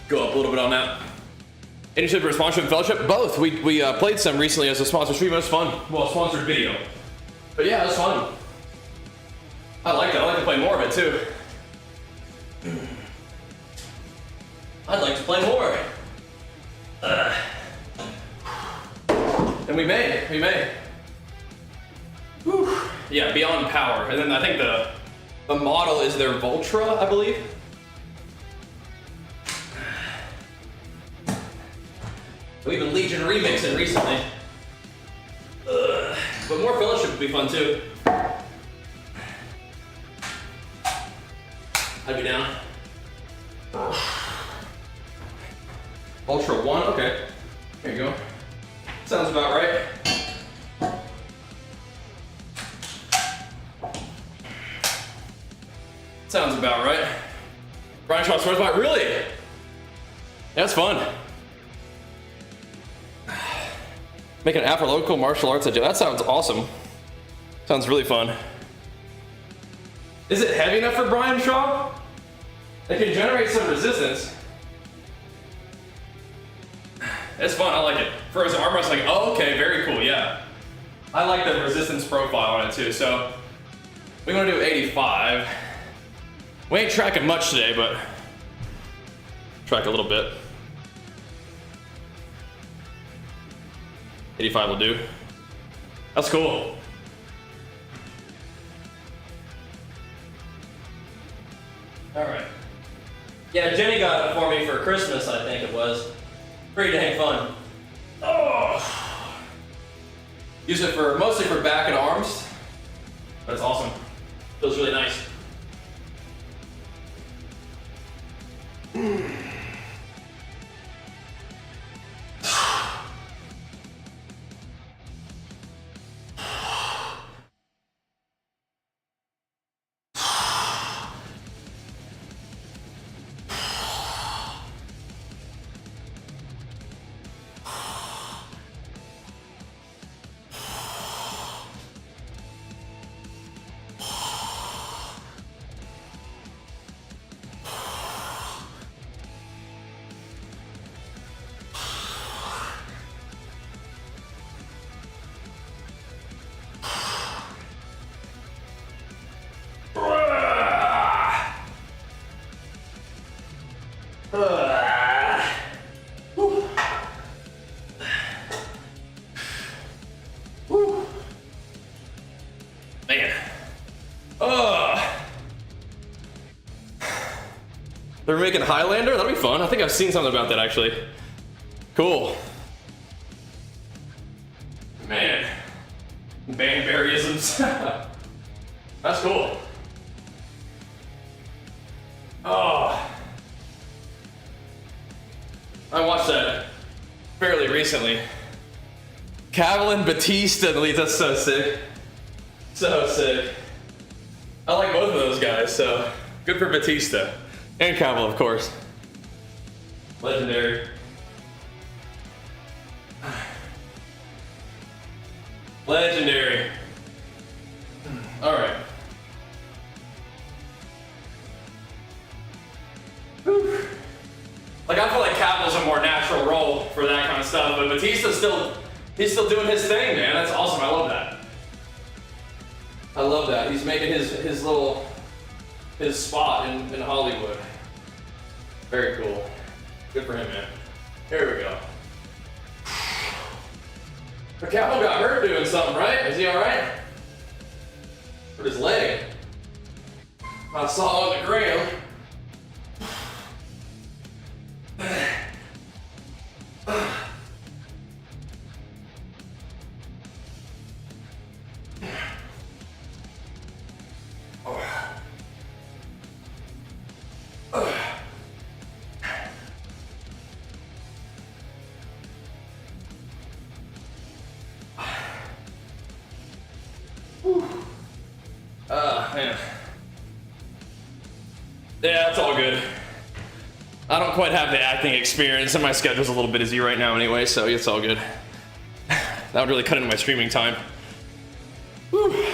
Go up a little bit on that. Interested for a sponsorship fellowship? Both. We played some recently as a sponsored stream. It was fun. Well, sponsored video. But yeah, it was fun. I like it. I like to play more of it too. I'd like to play more. And we may. Whew. Yeah, Beyond Power. And then I think the model is their Voltra, I believe. We've been Legion remixing recently. But more fellowship would be fun too. I'd be down. Ultra 1, okay. There you go. Sounds about right. Sounds about right. Brian Shaw Sports Bike, really? That's fun. Make an app for local martial arts. That sounds awesome. Sounds really fun. Is it heavy enough for Brian Shaw? It can generate some resistance. It's fun, I like it. For his arm wrestling, oh, okay, very cool, yeah. I like the resistance profile on it too, so we're gonna do 85. We ain't tracking much today, but track a little bit. 85 will do. That's cool. All right. Yeah, Jenny got it for me for Christmas, I think it was. Pretty dang fun. Oh. Use it for mostly for back and arms, but it's awesome. Feels really nice. They're making Highlander? That'll be fun. I think I've seen something about that actually. Cool. Man. Banberryisms. That's cool. Oh. I watched that fairly recently. Cavill and Batista, that's so sick. So sick. I like both of those guys, so good for Batista. And Cavill, of course. Legendary. Legendary. Alright. Like, I feel like Cavill's a more natural role for that kind of stuff, but Batista's he's still doing his thing, man. That's awesome. I love that. I love that. He's making his spot in Hollywood. Very cool. Good for him, man. Here we go. But Cavill got hurt doing something, right? Is he alright? Hurt his leg. I saw on the ground. Man. Yeah, it's all good. I don't quite have the acting experience, and my schedule's a little bit busy right now anyway, so it's all good. That would really cut into my streaming time. Whew.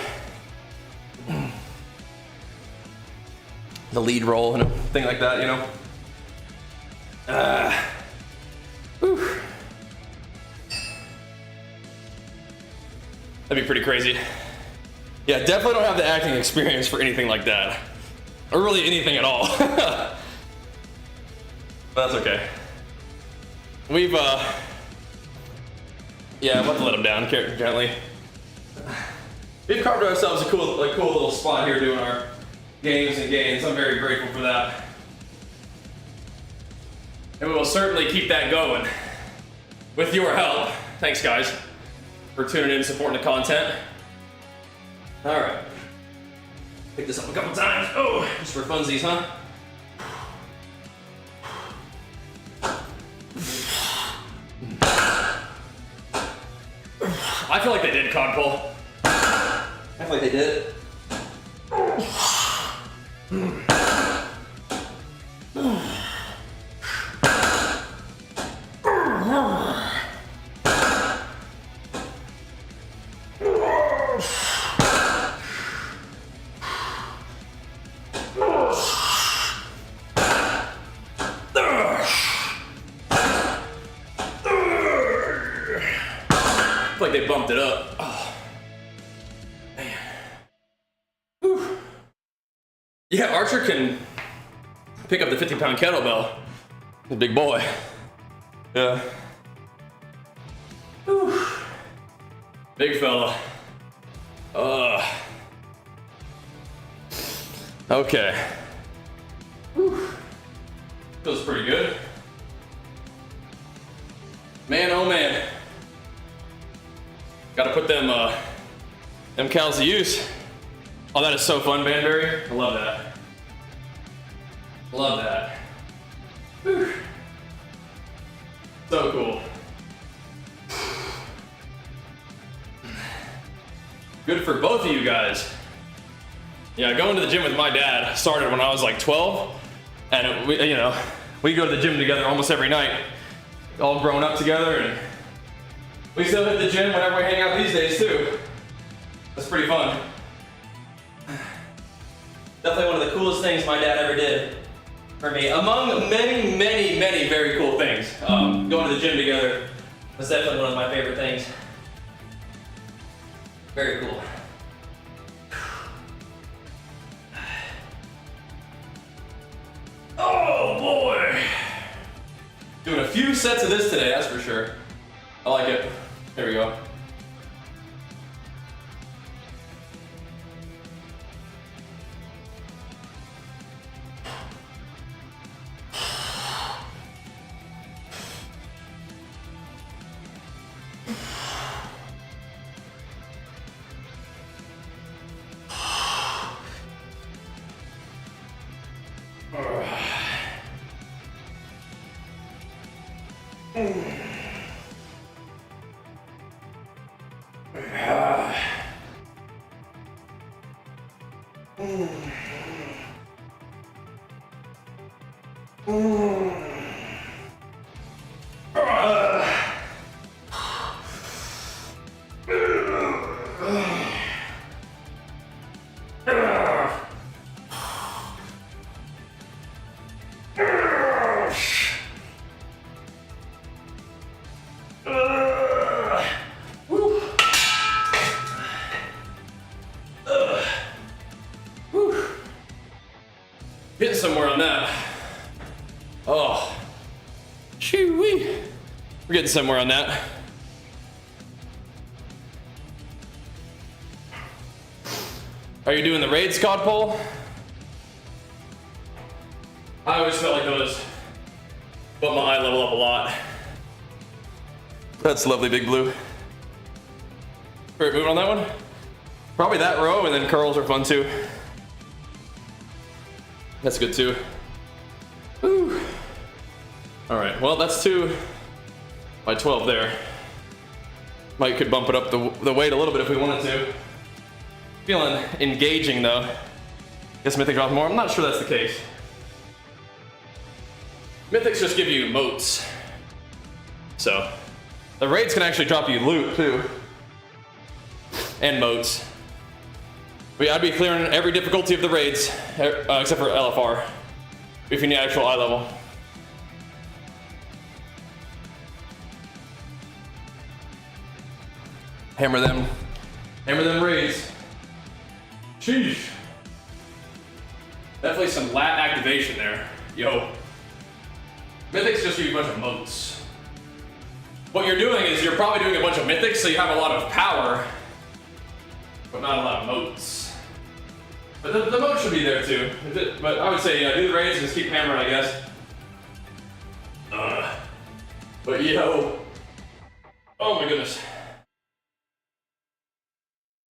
The lead role and a thing like that, you know? Whew. That'd be pretty crazy. Yeah, definitely don't have the acting experience for anything like that. Or really anything at all. But that's okay. We've, yeah, we'll have to let him down gently. We've carved ourselves a cool little spot here doing our games and gains. I'm very grateful for that. And we will certainly keep that going with your help. Thanks, guys, for tuning in and supporting the content. All right. Pick this up a couple times. Oh, just for funsies, huh? I feel like they did cod pull. I feel like they did. Like they bumped it up. Oh, man. Whew. Yeah, Archer can pick up the 50-pound kettlebell. He's a big boy. Yeah. Whew. Big fella. Okay. Whew. Feels pretty good. Man, oh man. Gotta put them cals to use. Oh, that is so fun, Banberry. I love that. Love that. Whew. So cool. Good for both of you guys. Yeah, going to the gym with my dad started when I was like 12, and we go to the gym together almost every night, all grown up together, and we still hit the gym whenever we hang out these days too. That's pretty fun. Definitely one of the coolest things my dad ever did for me. Among many, many, many very cool things. Going to the gym together was definitely one of my favorite things. Very cool. Oh boy! Doing a few sets of this today, that's for sure. I like it. Here we go. Getting somewhere on that. Oh. Shoo-wee. We're getting somewhere on that. Are you doing the raid squad poll? I always felt like those bumped my eye level up a lot. That's lovely, Big Blue. Alright, moving on that one. Probably that row, and then curls are fun too. That's good too. Woo. Alright, well that's 2 by 12 there. Might could bump it up the weight a little bit if we wanted to. Feeling engaging though. Guess Mythic drops more. I'm not sure that's the case. Mythics just give you motes. So, the raids can actually drop you loot too. And motes. But yeah, I'd be clearing every difficulty of the raids, except for LFR. If you need actual eye level. Hammer them raids. Sheesh. Definitely some lat activation there. Yo. Mythics just give you a bunch of motes. What you're doing is you're probably doing a bunch of mythics, so you have a lot of power, but not a lot of motes. But the mote should be there too. But I would say, do the raids and just keep hammering, I guess. But yo. Oh my goodness.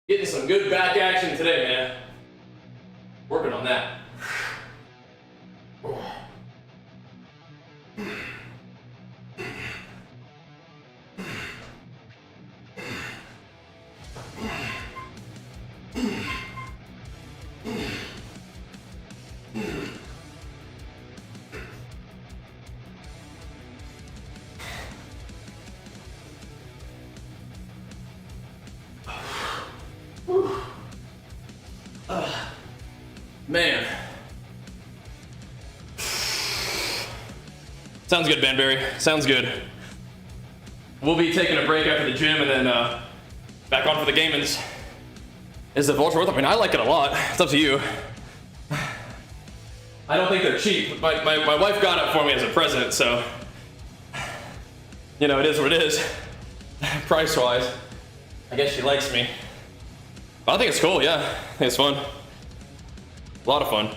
Getting some good back action today, man. Working on that. Man. Sounds good, Banberry. Sounds good. We'll be taking a break after the gym and then back on for the gamins. Is the Vulture worth it? I mean, I like it a lot. It's up to you. I don't think they're cheap. My wife got it for me as a present, so you know, it is what it is. Price-wise. I guess she likes me. But I think it's cool, yeah. I think it's fun. A lot of fun.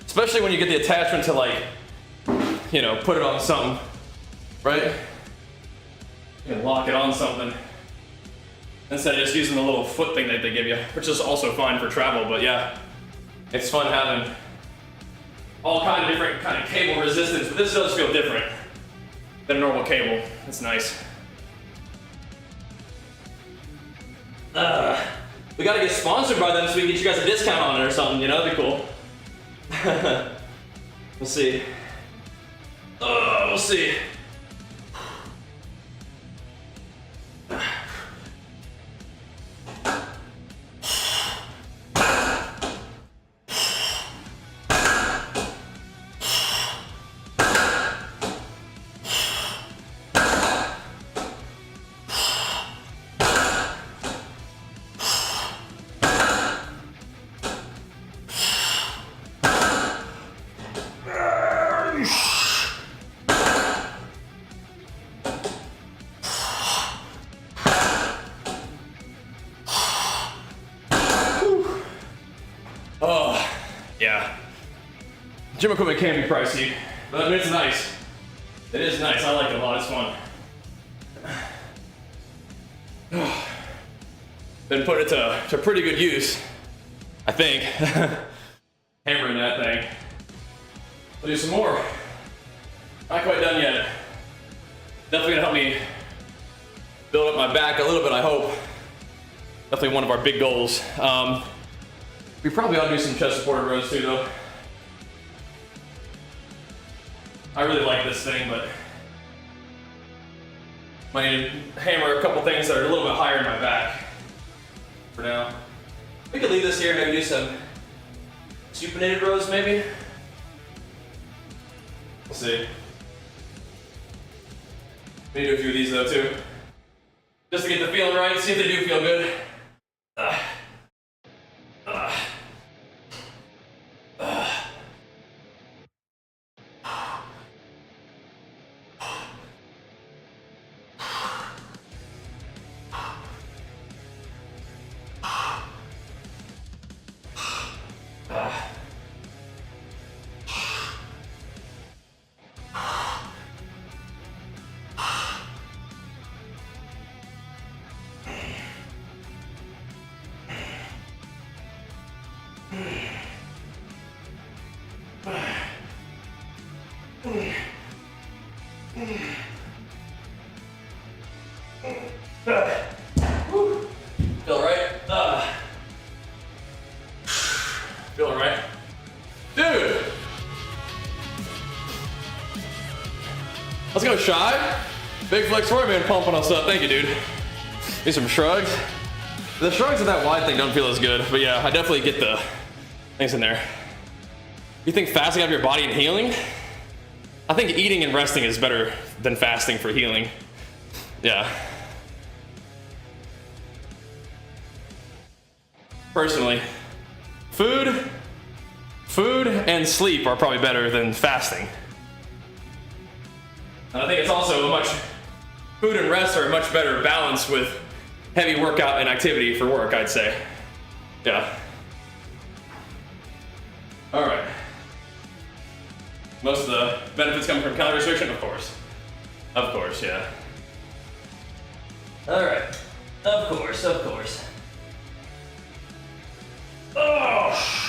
Especially when you get the attachment to, like, you know, put it on something, right? You can lock it on something instead of just using the little foot thing that they give you, which is also fine for travel, but yeah, it's fun having all kind of different kind of cable resistance, but this does feel different than a normal cable. It's nice. We gotta get sponsored by them so we can get you guys a discount on it or something, you know, that'd be cool. We'll see. We'll see. Yeah. Gym equipment can be pricey, but it's nice. It is nice. I like it a lot. It's fun. Been put it to pretty good use, I think. Hammering that thing. We'll do some more. Not quite done yet. Definitely gonna help me build up my back a little bit, I hope. Definitely one of our big goals. We probably ought to do some chest supported rows too, though. I really like this thing, but might need to hammer a couple things that are a little bit higher in my back for now. We could leave this here and maybe do some supinated rows, maybe. We'll see. We need to do a few of these though too, just to get the feeling right. See if they do feel good. Feel right? Feeling right? Dude! Let's go, Shy. Big Flex Roy, man, pumping us up. Thank you, dude. Need some shrugs. The shrugs of that wide thing don't feel as good, but yeah, I definitely get the things in there. You think fasting out of your body and healing? I think eating and resting is better than fasting for healing. Yeah. Personally, food and sleep are probably better than fasting. And I think it's also food and rest are a much better balance with heavy workout and activity for work, I'd say. Yeah. All right. Most of the benefits come from calorie restriction, of course. Of course, yeah. All right. Of course, of course. Oh!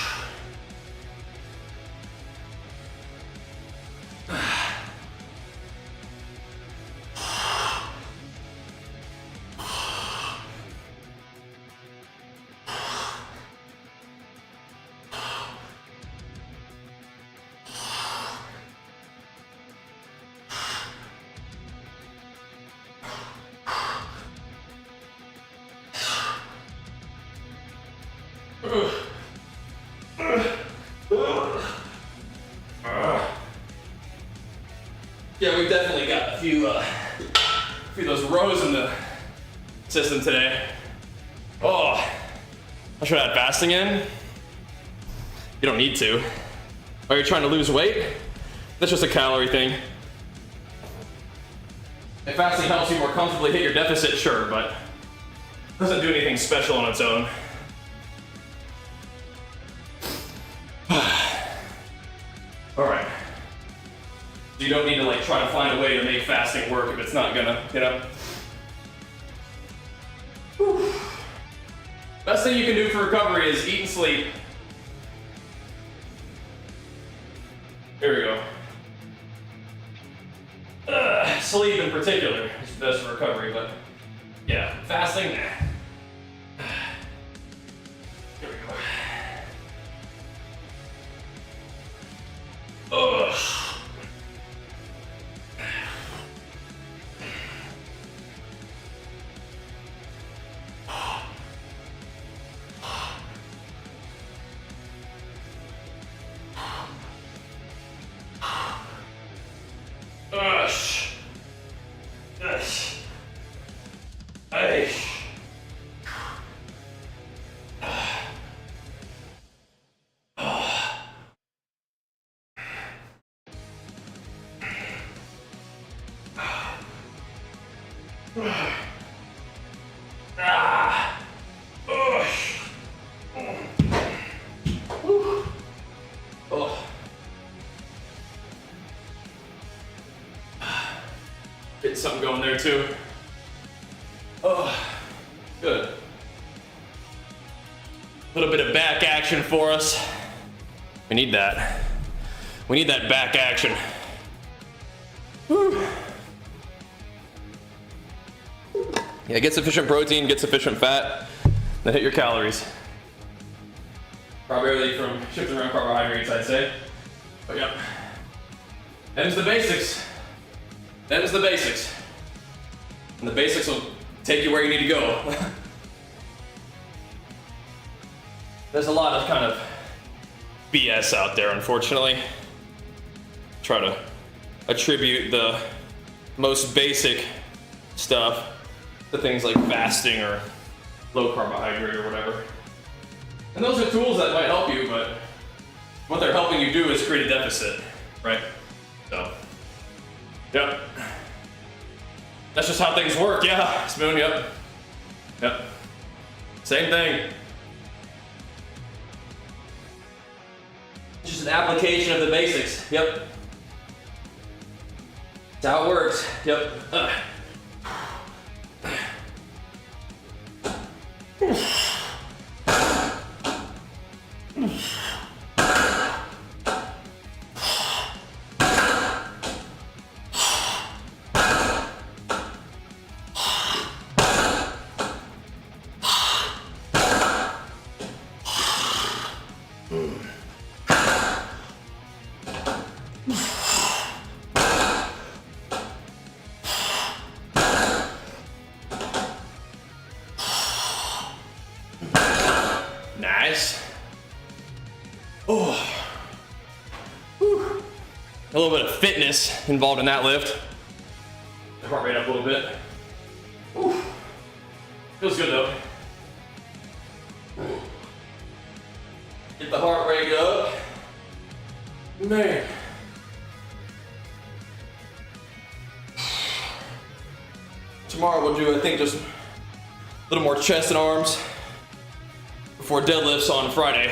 Yeah, we've definitely got a few of those rows in the system today. Oh, I should add fasting in. You don't need to. Are you trying to lose weight? That's just a calorie thing. If fasting helps you more comfortably hit your deficit, sure, but it doesn't do anything special on its own. All right. You don't need to like try to find a way to make fasting work if it's not gonna, you know? Whew. Best thing you can do for recovery is eat and sleep. Here we go. Sleep in particular is best for recovery, but yeah, fasting, nah. Here we go. Ugh. Get something going there too. Oh, good. A little bit of back action for us. We need that. We need that back action. Whew. Yeah, get sufficient protein, get sufficient fat, then hit your calories. Primarily from shifting around carbohydrates, I'd say. But yep. Them's the basics. Them's the basics. And the basics will take you where you need to go. There's a lot of kind of BS out there, unfortunately. Try to attribute the most basic stuff to things like fasting or low carbohydrate or whatever. And those are tools that might help you, but what they're helping you do is create a deficit, right? So, yep. That's just how things work, yeah. Spoon, yep. Yep. Same thing. Just an application of the basics, yep. That's how it works, yep. Nice. Oh. Whew. A little bit of fitness involved in that lift. Heart rate up a little bit. Whew. Feels good though. Get the heart rate up. Man. Tomorrow we'll do, I think, just a little more chest and arms before deadlifts on Friday.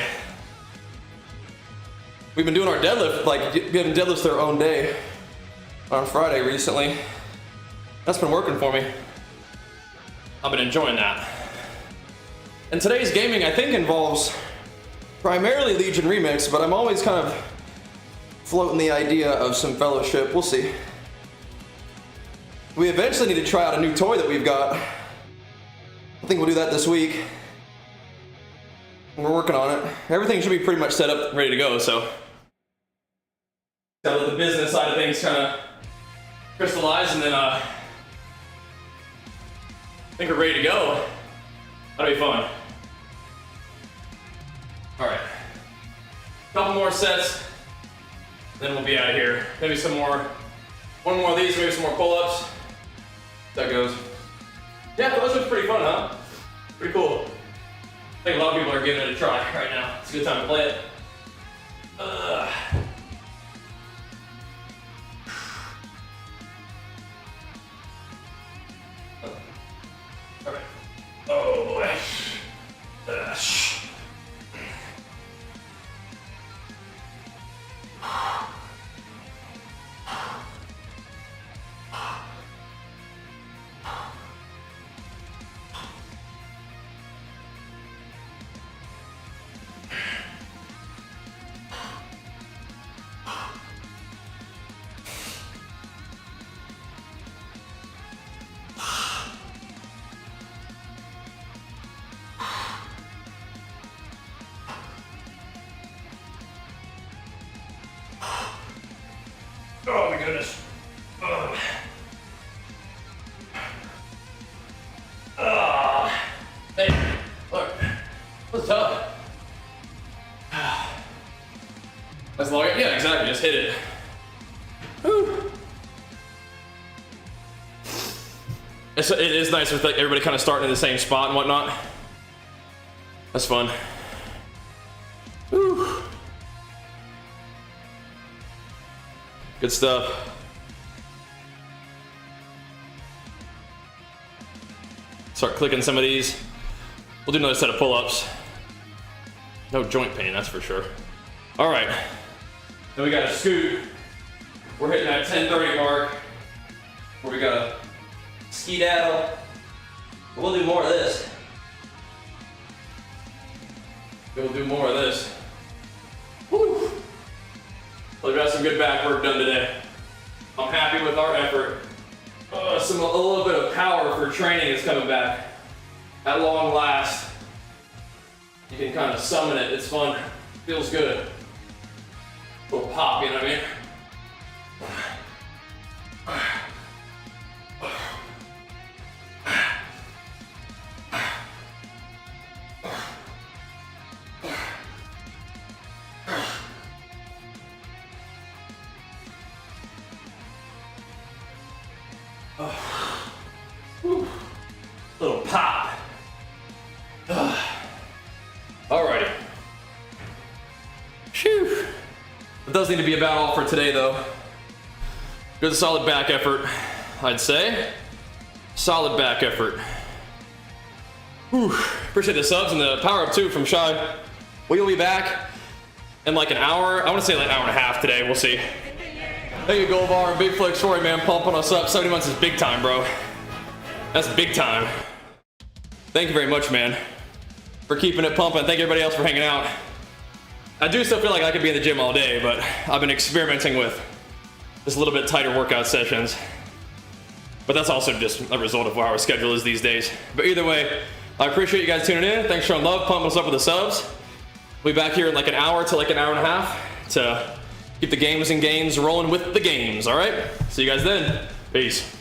We've been doing our deadlift, like giving deadlifts their own day on Friday recently. That's been working for me. I've been enjoying that. And today's gaming, I think, involves primarily Legion Remix, but I'm always kind of floating the idea of some fellowship. We'll see. We eventually need to try out a new toy that we've got. I think we'll do that this week. We're working on it. Everything should be pretty much set up, ready to go, so. Gotta let the business side of things kind of crystallize, and then I think we're ready to go. That'll be fun. All right, couple more sets, then we'll be out of here. Maybe some more, one more of these, maybe some more pull-ups. That goes. Yeah, those are pretty fun, huh? Pretty cool. I think a lot of people are giving it a try right now. It's a good time to play it. All right. Oh boy. Oh my goodness. Hey, look. What's tough? That's long. Yeah, exactly. Just hit it. Whew. It is nice with like everybody kind of starting in the same spot and whatnot. That's fun. Whew. Good stuff. Start clicking some of these. We'll do another set of pull-ups. No joint pain, that's for sure. All right. Then we got a scoot. We're hitting that 10:30 mark where we got a skedaddle. We'll do more of this. We'll do more of this. Woo! We've got some good back work done today. I'm happy with our effort. A little bit of power for training is coming back. At long last, you can kind of summon it. It's fun. Feels good. A little pop, you know what I mean? Little pop. Alrighty. Phew. It does need to be about all for today though. Good solid back effort, I'd say. Solid back effort. Whew. Appreciate the subs and the power up too from Shy. We'll be back in like an hour. I want to say like an hour and a half today. We'll see. Thank you, Goldbar and Big Flex Story, man. Pumping us up. 70 months is big time, bro. That's big time. Thank you very much, man, for keeping it pumping. Thank everybody else for hanging out. I do still feel like I could be in the gym all day, but I've been experimenting with just a little bit tighter workout sessions. But that's also just a result of how our schedule is these days. But either way, I appreciate you guys tuning in. Thanks for showing love, pumping us up with the subs. We'll be back here in like an hour to like an hour and a half to keep the games and gains rolling with the games, all right? See you guys then. Peace.